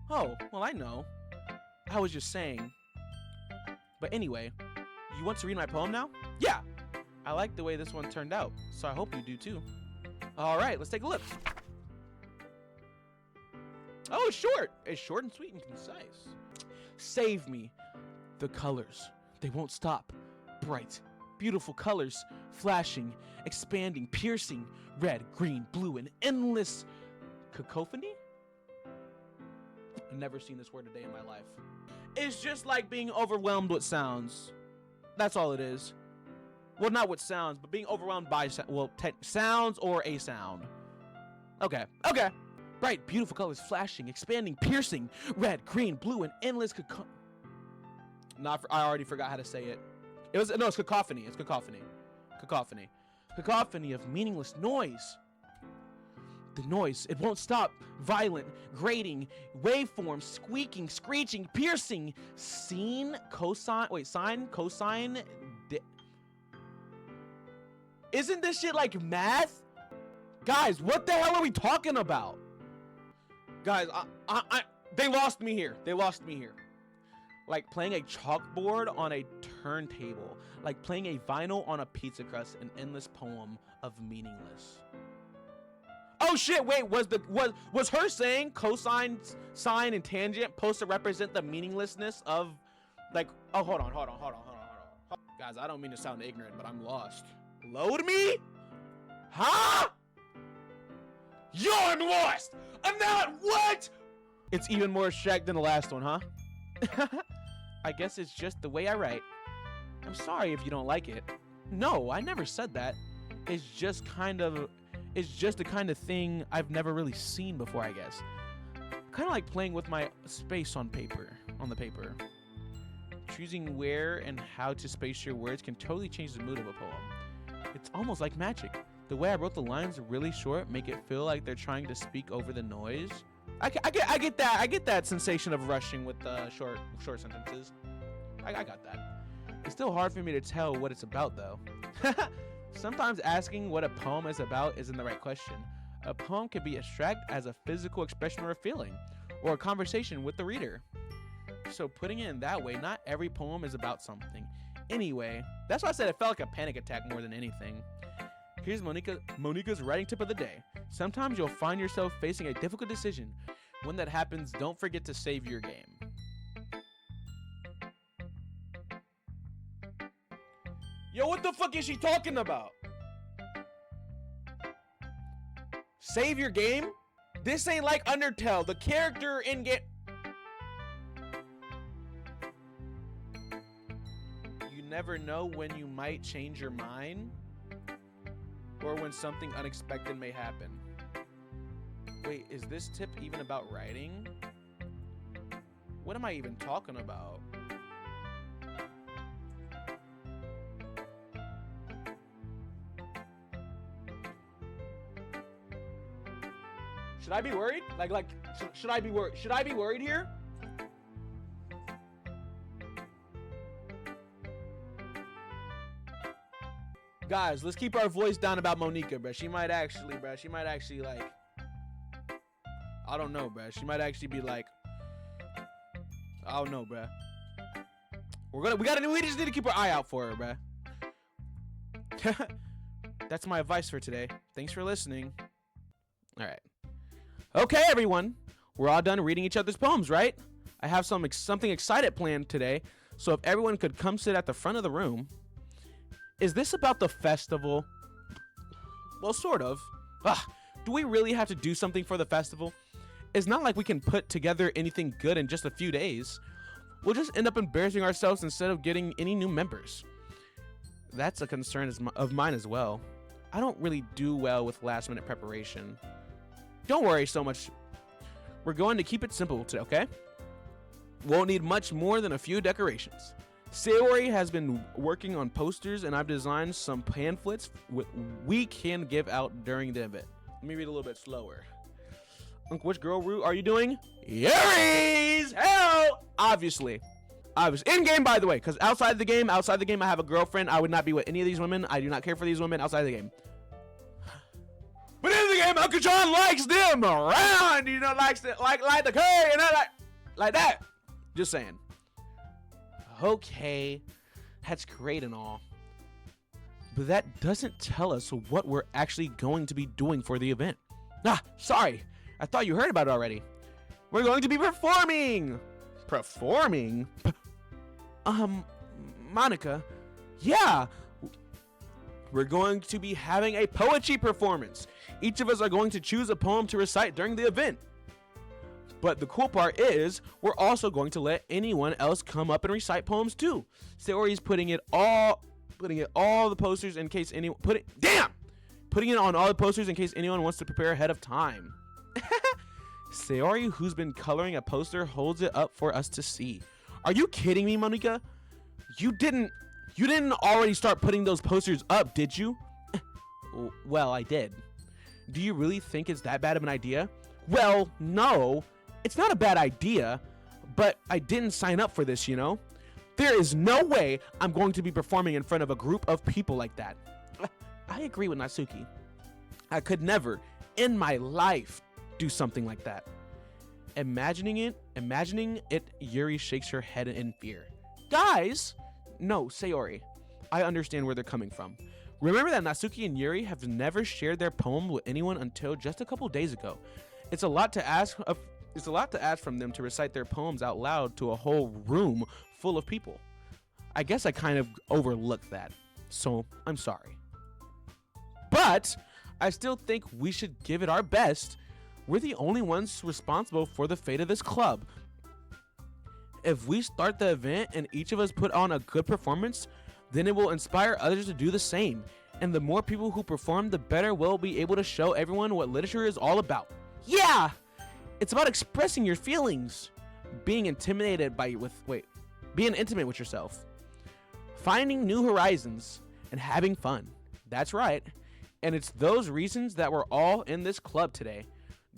Oh, well, I know. I was just saying. But anyway, you want to read my poem now? Yeah! I like the way this one turned out, so I hope you do too. All right, let's take a look. Oh, it's short. It's short and sweet and concise. Save me. The colors, they won't stop. Bright, beautiful colors, flashing, expanding, piercing, red, green, blue, and endless cacophony? I've never seen this word a day in my life. It's just like being overwhelmed with sounds. That's all it is. Well, not with sounds, but being overwhelmed by sounds or a sound. Okay. Bright, beautiful colors, flashing, expanding, piercing, red, green, blue, and endless I already forgot how to say it. It's cacophony. It's cacophony. Cacophony of meaningless noise. The noise, it won't stop. Violent, grating, waveforms, squeaking, screeching, piercing, sine, cosine. Isn't this shit like math? Guys, what the hell are we talking about? Guys, they lost me here. Like playing a chalkboard on a turntable. Like playing a vinyl on a pizza crust. An endless poem of meaningless. Oh shit, wait, was her saying cosine, sine, and tangent supposed to represent the meaninglessness of, like, oh, hold on. Guys, I don't mean to sound ignorant, but I'm lost. Load me? Huh? You're lost! I'm not what? It's even more Shrek than the last one, huh? I guess it's just the way I write. I'm sorry if you don't like it. No, I never said that. It's just the kind of thing I've never really seen before, I guess. Kind of like playing with my space on the paper. Choosing where and how to space your words can totally change the mood of a poem. It's almost like magic. The way I wrote the lines really short make it feel like they're trying to speak over the noise. I get that. I get that sensation of rushing with short sentences. I got that. It's still hard for me to tell what it's about, though. Sometimes asking what a poem is about isn't the right question. A poem can be abstract as a physical expression or a feeling, or a conversation with the reader. So putting it in that way, not every poem is about something. Anyway, that's why I said it felt like a panic attack more than anything. Here's Monika's writing tip of the day. Sometimes you'll find yourself facing a difficult decision. When that happens, don't forget to save your game. Yo, what the fuck is she talking about? Save your game? This ain't like Undertale. The character in game... You never know when you might change your mind or when something unexpected may happen. Wait, is this tip even about writing? What am I even talking about? Should I be worried? Should I be worried? Should I be worried here? Guys, let's keep our voice down about Monika, bruh. She might actually like, I don't know, bruh. She might actually be like, I don't know, bruh. We just need to keep our eye out for her, bruh. That's my advice for today. Thanks for listening. All right. Okay, everyone. We're all done reading each other's poems, right? I have something excited planned today, so if everyone could come sit at the front of the room. Is this about the festival? Well, sort of. Do we really have to do something for the festival? It's not like we can put together anything good in just a few days. We'll just end up embarrassing ourselves instead of getting any new members. That's a concern of mine as well. I don't really do well with last-minute preparation. Don't worry so much. We're going to keep it simple today, okay? Won't need much more than a few decorations. Sayori has been working on posters, and I've designed some pamphlets we can give out during the event. Let me read a little bit slower. Which girl route are you doing? Yuri's! Hell! Obviously. In game, by the way, because outside the game, I have a girlfriend. I would not be with any of these women. I do not care for these women outside the game. But in the game, Uncatron likes them around. You know, likes it like the curry and like that. Just saying. Okay, that's great and all, but that doesn't tell us what we're actually going to be doing for the event. Sorry, I thought you heard about it already. We're going to be performing. Monika, yeah, we're going to be having a poetry performance. Each of us are going to choose a poem to recite during the event. But the cool part is, we're also going to let anyone else come up and recite poems too. Sayori's putting it all the posters in case anyone putting it on all the posters in case anyone wants to prepare ahead of time. Sayori, who's been coloring a poster, holds it up for us to see. Are you kidding me, Monika? You didn't already start putting those posters up, did you? Well, I did. Do you really think it's that bad of an idea? Well, no. It's not a bad idea, but I didn't sign up for this, you know? There is no way I'm going to be performing in front of a group of people like that. I agree with Natsuki. I could never, in my life, do something like that. Imagining it, Yuri shakes her head in fear. Guys! No, Sayori. I understand where they're coming from. Remember that Natsuki and Yuri have never shared their poem with anyone until just a couple days ago. It's a lot to ask from them to recite their poems out loud to a whole room full of people. I guess I kind of overlooked that, so I'm sorry. But I still think we should give it our best. We're the only ones responsible for the fate of this club. If we start the event and each of us put on a good performance, then it will inspire others to do the same. And the more people who perform, the better we'll be able to show everyone what literature is all about. Yeah! It's about expressing your feelings, being intimate with yourself, finding new horizons, and having fun. That's right. And it's those reasons that we're all in this club today.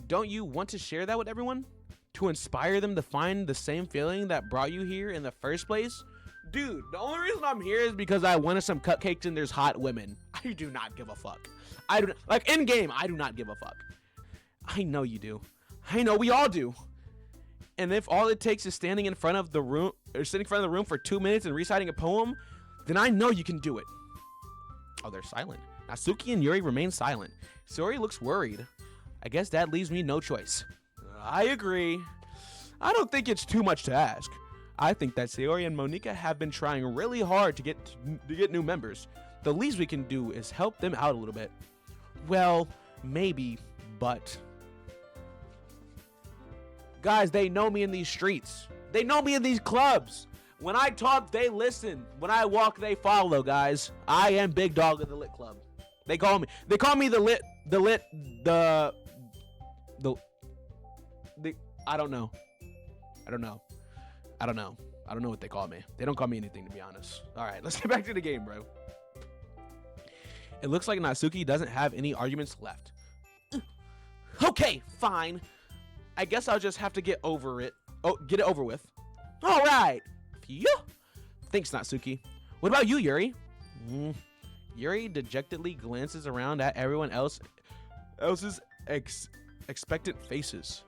Don't you want to share that with everyone? To inspire them to find the same feeling that brought you here in the first place? Dude, the only reason I'm here is because I wanted some cupcakes and there's hot women. I do not give a fuck. In game, I do not give a fuck. I know you do. I know we all do. And if all it takes is standing in front of the room for 2 minutes and reciting a poem, then I know you can do it. Oh, they're silent. Natsuki and Yuri remain silent. Sayori looks worried. I guess that leaves me no choice. I agree. I don't think it's too much to ask. I think that Sayori and Monika have been trying really hard to get new members. The least we can do is help them out a little bit. Well, maybe, but... Guys, they know me in these streets. They know me in these clubs. When I talk, they listen. When I walk, they follow, guys. I am big dog of the lit club. They call me I don't know what they call me. They don't call me anything, to be honest. All right, let's get back to the game, bro. It looks like Natsuki doesn't have any arguments left. Okay, fine. I guess I'll just have to get it over with. All right. Phew. Thanks, Natsuki. What about you, Yuri? Yuri dejectedly glances around at everyone else's expectant faces.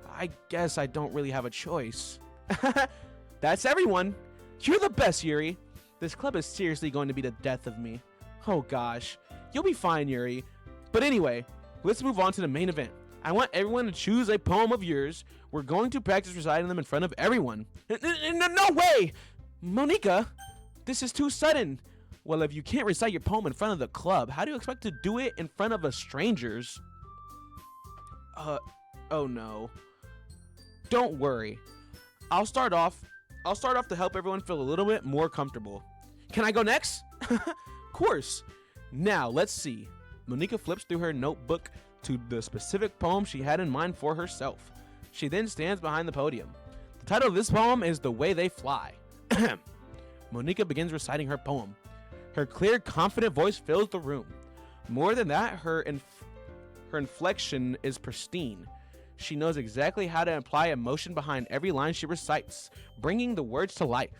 I guess I don't really have a choice. That's everyone. You're the best, Yuri. This club is seriously going to be the death of me. Oh gosh. You'll be fine, Yuri. But anyway, let's move on to the main event. I want everyone to choose a poem of yours. We're going to practice reciting them in front of everyone. No way! Monika, this is too sudden. Well, if you can't recite your poem in front of the club, how do you expect to do it in front of a strangers? Oh no. Don't worry. I'll start off to help everyone feel a little bit more comfortable. Can I go next? Of course. Now, let's see. Monika flips through her notebook to the specific poem she had in mind for herself. She then stands behind the podium. The title of this poem is The Way They Fly. Monika begins reciting her poem. Her clear, confident voice fills the room. More than that, her inflection is pristine. She knows exactly how to apply emotion behind every line she recites, bringing the words to life.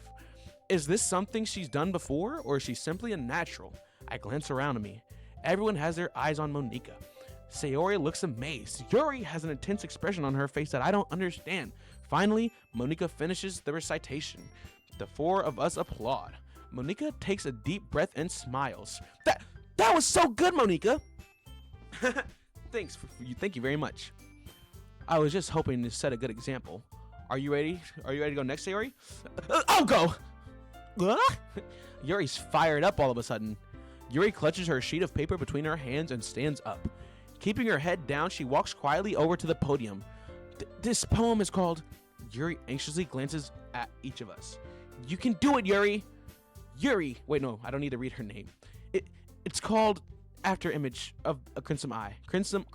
Is this something she's done before, or is she simply a natural? I glance around me. Everyone has their eyes on Monika. Sayori looks amazed. Yuri has an intense expression on her face that I don't understand. Finally, Monika finishes the recitation. The four of us applaud. Monika takes a deep breath and smiles. That was so good, Monika! Thank you very much. I was just hoping to set a good example. Are you ready? Are you ready to go next, Sayori? I'll go! Yuri's fired up all of a sudden. Yuri clutches her sheet of paper between her hands and stands up. Keeping her head down, she walks quietly over to the podium. This poem is called... Yuri anxiously glances at each of us. You can do it, Yuri! Yuri! Wait, no, I don't need to read her name. It's called After Image of a Crimson Eye. Crimson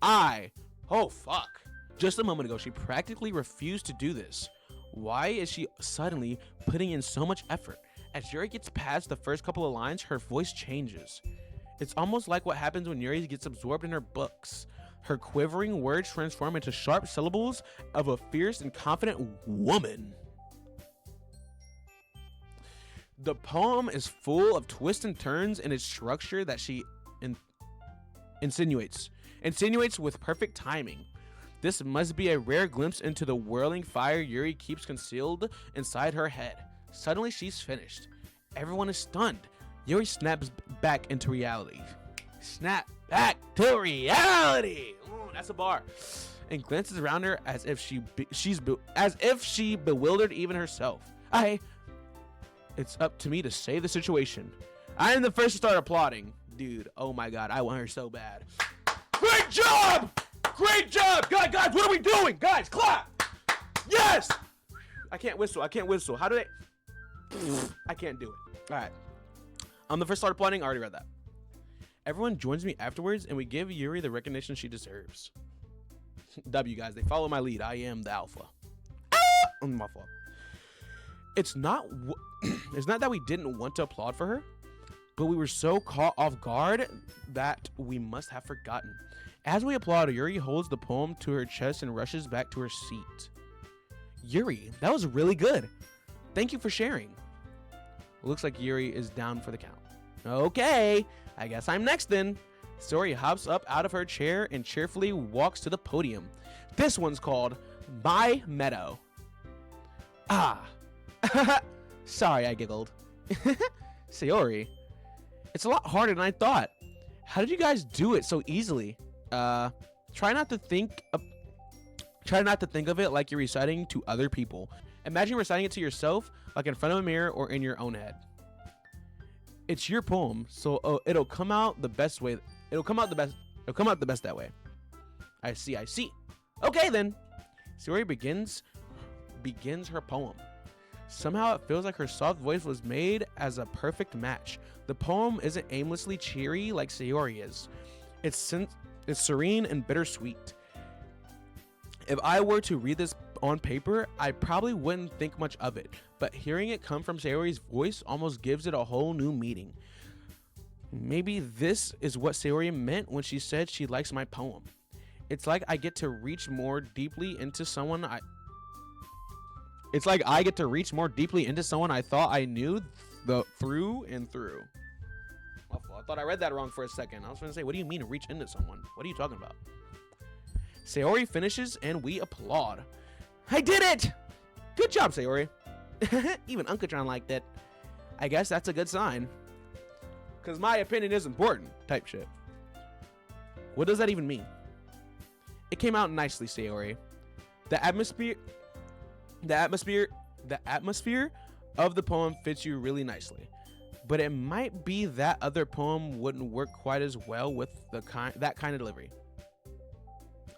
Eye! Oh, fuck. Just a moment ago, she practically refused to do this. Why is she suddenly putting in so much effort? As Yuri gets past the first couple of lines, her voice changes. It's almost like what happens when Yuri gets absorbed in her books. Her quivering words transform into sharp syllables of a fierce and confident woman. The poem is full of twists and turns in its structure that she insinuates with perfect timing. This must be a rare glimpse into the whirling fire Yuri keeps concealed inside her head. Suddenly, she's finished. Everyone is stunned. Yuri snaps back into reality. Snap back to reality. Ooh, that's a bar. And glances around her as if she bewildered even herself. It's up to me to save the situation. I am the first to start applauding. Dude, oh my god, I want her so bad. Great job! Great job! Guys, what are we doing? Guys, clap! Yes! I can't whistle. How do they... I can't do it. All right. I'm the first to start applauding. I already read that. Everyone joins me afterwards, and we give Yuri the recognition she deserves. W, guys. They follow my lead. I am the alpha. My fault. It's not that we didn't want to applaud for her, but we were so caught off guard that we must have forgotten. As we applaud, Yuri holds the poem to her chest and rushes back to her seat. Yuri, that was really good. Thank you for sharing. Looks like Yuri is down for the count. Okay, I guess I'm next then. Sayori hops up out of her chair and cheerfully walks to the podium. This one's called My Meadow. Sorry, I giggled. Sayori, it's a lot harder than I thought. How did you guys do it so easily? Try not to think of it like you're reciting to other people. Imagine reciting it to yourself, like in front of a mirror or in your own head. It's your poem, so it'll come out the best way. It'll come out the best that way. I see. Okay then. Sayori begins her poem. Somehow it feels like her soft voice was made as a perfect match. The poem isn't aimlessly cheery like Sayori is. It's serene and bittersweet. If I were to read this on paper, I probably wouldn't think much of it, but hearing it come from Sayori's voice almost gives it a whole new meaning. Maybe this is what Sayori meant when she said she likes my poem. It's like I get to reach more deeply into someone I thought I knew through and through. I thought I read that wrong for a second. I was going to say, what do you mean reach into someone? What are you talking about? Sayori finishes and we applaud. I did it! Good job, Sayori. Even Uncatron liked it. I guess that's a good sign. Because my opinion is important, type shit. What does that even mean? It came out nicely, Sayori. The atmosphere of the poem fits you really nicely. But it might be that other poem wouldn't work quite as well with that kind of delivery.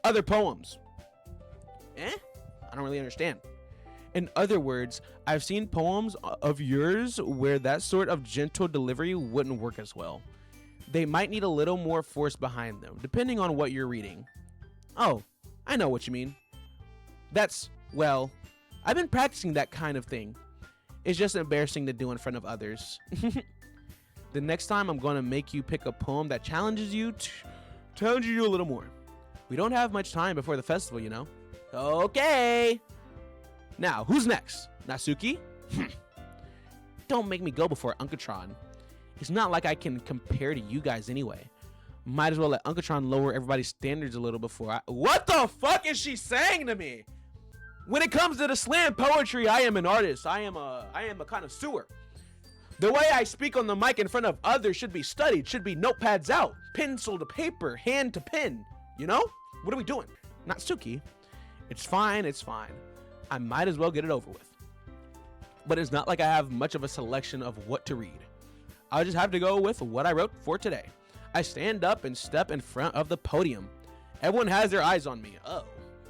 Other poems. I don't really understand. In other words, I've seen poems of yours where that sort of gentle delivery wouldn't work as well. They might need a little more force behind them, depending on what you're reading. Oh, I know what you mean. Well, I've been practicing that kind of thing. It's just embarrassing to do in front of others. The next time I'm going to make you pick a poem that challenges you a little more. We don't have much time before the festival, you know. Okay. Now, who's next? Natsuki? Don't make me go before Uncatron. It's not like I can compare to you guys anyway. Might as well let Uncatron lower everybody's standards a little before What the fuck is she saying to me? When it comes to the slam poetry, I am an artist. I am a connoisseur. The way I speak on the mic in front of others should be studied, should be notepads out, pencil to paper, hand to pen. You know? What are we doing? Natsuki, it's fine. I might as well get it over with. But it's not like I have much of a selection of what to read. I'll just have to go with what I wrote for today. I stand up and step in front of the podium. Everyone has their eyes on me. Oh,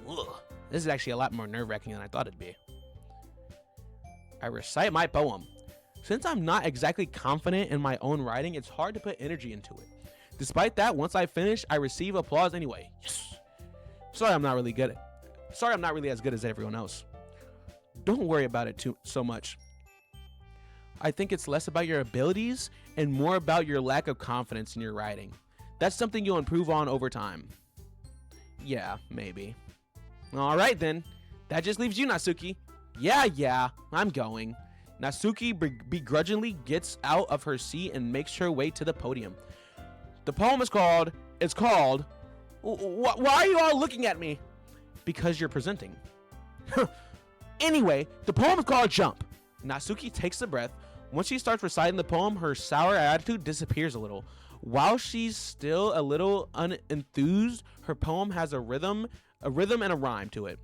ugh. This is actually a lot more nerve-wracking than I thought it'd be. I recite my poem. Since I'm not exactly confident in my own writing, it's hard to put energy into it. Despite that, once I finish, I receive applause anyway. Yes. Sorry I'm not really as good as everyone else. Don't worry about it so much. I think it's less about your abilities and more about your lack of confidence in your writing. That's something you'll improve on over time. Yeah, maybe. All right then. That just leaves you, Natsuki. Yeah, I'm going. Natsuki begrudgingly gets out of her seat and makes her way to the podium. The poem is called... Why are you all looking at me? Because you're presenting. Anyway, the poem is called Jump. Natsuki takes a breath. Once she starts reciting the poem, her sour attitude disappears a little. While she's still a little unenthused, her poem has a rhythm and a rhyme to it.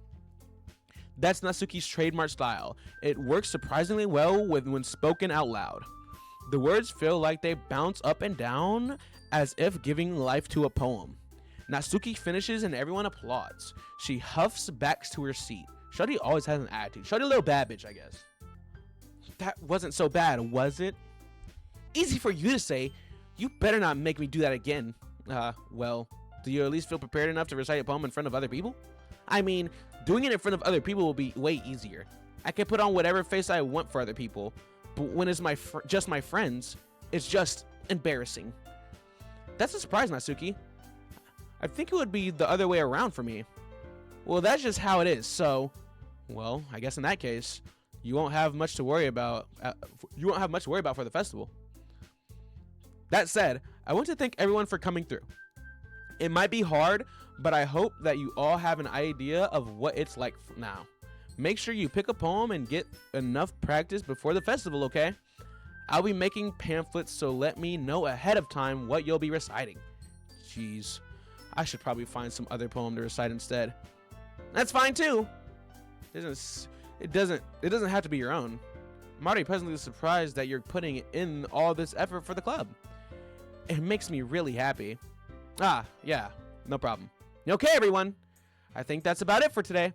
That's Natsuki's trademark style. It works surprisingly well when spoken out loud. The words feel like they bounce up and down as if giving life to a poem. Natsuki finishes and everyone applauds. She huffs back to her seat. Shuddy always has an attitude. Shuddy a little bad bitch, I guess. That wasn't so bad, was it? Easy for you to say. You better not make me do that again. Well, do you at least feel prepared enough to recite a poem in front of other people? I mean, doing it in front of other people will be way easier. I can put on whatever face I want for other people, but when it's just my friends, it's just embarrassing. That's a surprise, Natsuki. I think it would be the other way around for me. Well, that's just how it is, so... Well, I guess in that case, you won't have much to worry about. For the festival. That said, I want to thank everyone for coming through. It might be hard, but I hope that you all have an idea of what it's like now. Make sure you pick a poem and get enough practice before the festival, okay? I'll be making pamphlets, so let me know ahead of time what you'll be reciting. Jeez, I should probably find some other poem to recite instead. That's fine too. It doesn't have to be your own. I'm already pleasantly surprised that you're putting in all this effort for the club. It makes me really happy. Yeah, no problem. Okay, everyone. I think that's about it for today.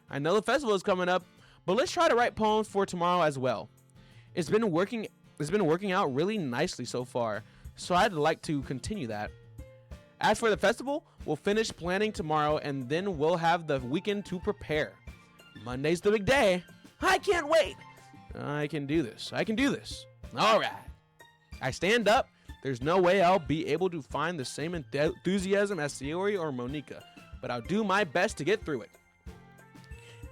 I know the festival is coming up, but let's try to write poems for tomorrow as well. It's been working out really nicely so far, so I'd like to continue that. As for the festival, we'll finish planning tomorrow and then we'll have the weekend to prepare. Monday's the big day. I can't wait. I can do this. All right. I stand up. There's no way I'll be able to find the same enthusiasm as Sayori or Monika, but I'll do my best to get through it.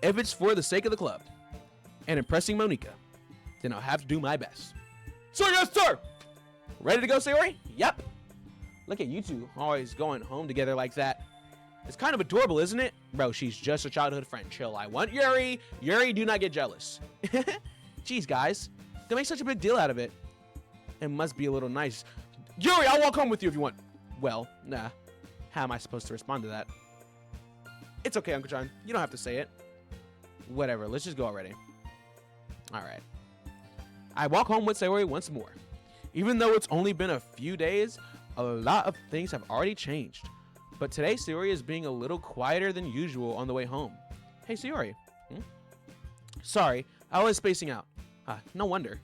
If it's for the sake of the club and impressing Monika, then I'll have to do my best. Sir, yes, sir. Ready to go, Sayori? Yep. Look at you two always going home together like that. It's kind of adorable, isn't it? Bro, she's just a childhood friend. Chill. I want Yuri. Yuri, do not get jealous. Jeez, guys. Don't make such a big deal out of it. It must be a little nice. Yuri, I'll walk home with you if you want. Well, nah. How am I supposed to respond to that? It's okay, Uncatron. You don't have to say it. Whatever. Let's just go already. All right. I walk home with Sayori once more. Even though it's only been a few days, a lot of things have already changed. But today, Sayori is being a little quieter than usual on the way home. Hey, Sayori. Sorry, I was spacing out. No wonder.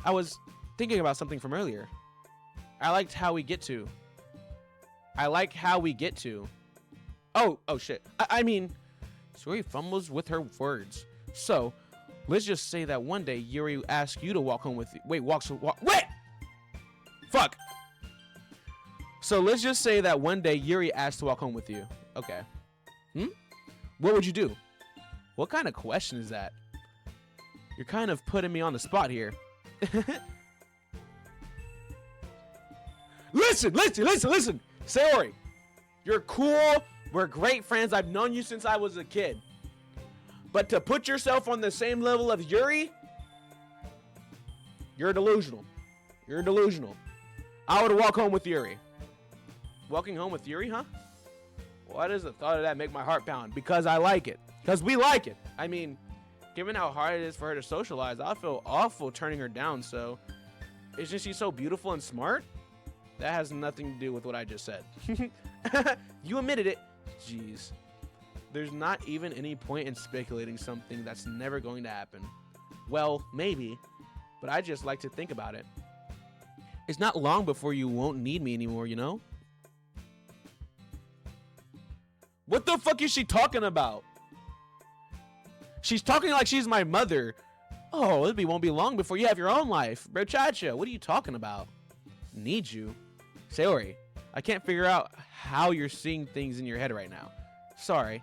I was thinking about something from earlier. I like how we get to. Oh, shit. I mean, Sayori fumbles with her words. So, let's just say that one day Yuri asks you to walk home with you. Wait. Fuck. So let's just say that one day Yuri asked to walk home with you. Okay. What would you do? What kind of question is that? You're kind of putting me on the spot here. Listen. Sayori, you're cool. We're great friends. I've known you since I was a kid. But to put yourself on the same level of Yuri, you're delusional. I would walk home with Yuri. Walking home with Yuri, huh? Why does the thought of that make my heart pound? Because I like it. Because we like it. I mean, given how hard it is for her to socialize, I feel awful turning her down, so isn't she so beautiful and smart? That has nothing to do with what I just said. You admitted it. Jeez. There's not even any point in speculating something that's never going to happen. Well, maybe, but I just like to think about it. It's not long before you won't need me anymore, you know? What the fuck is she talking about? She's talking like she's my mother. Oh, it won't be long before you have your own life. Bro, Chacha, what are you talking about? Need you? Sayori, I can't figure out how you're seeing things in your head right now. Sorry.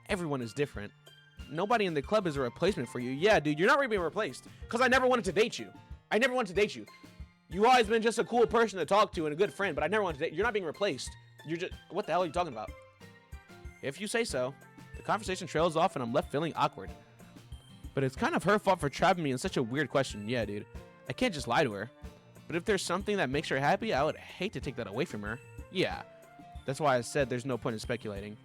Everyone is different. Nobody in the club is a replacement for you. Yeah, dude, you're not really being replaced. Because I never wanted to date you. You've always been just a cool person to talk to and a good friend, but I never wanted to date you. You're not being replaced. You're just... What the hell are you talking about? If you say so. The conversation trails off and I'm left feeling awkward. But it's kind of her fault for trapping me in such a weird question. Yeah, dude. I can't just lie to her. But if there's something that makes her happy, I would hate to take that away from her. Yeah. That's why I said there's no point in speculating.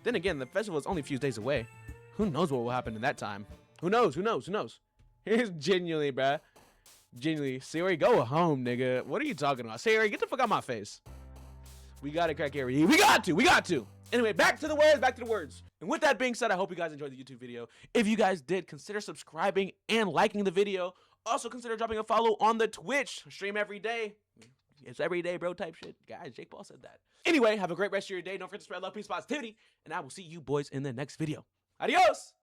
Then again, the festival is only a few days away. Who knows what will happen in that time? Who knows? Here's genuinely, bruh. Genuinely. Sayori, go home, nigga. What are you talking about? Sayori, get the fuck out of my face. We gotta crack Harry. We got to. Anyway, back to the words. And with that being said, I hope you guys enjoyed the YouTube video. If you guys did, consider subscribing and liking the video. Also, consider dropping a follow on the Twitch. Stream every day. It's every day, bro, type shit. Guys, Jake Paul said that. Anyway, have a great rest of your day. Don't forget to spread love, peace, positivity. And I will see you boys in the next video. Adios!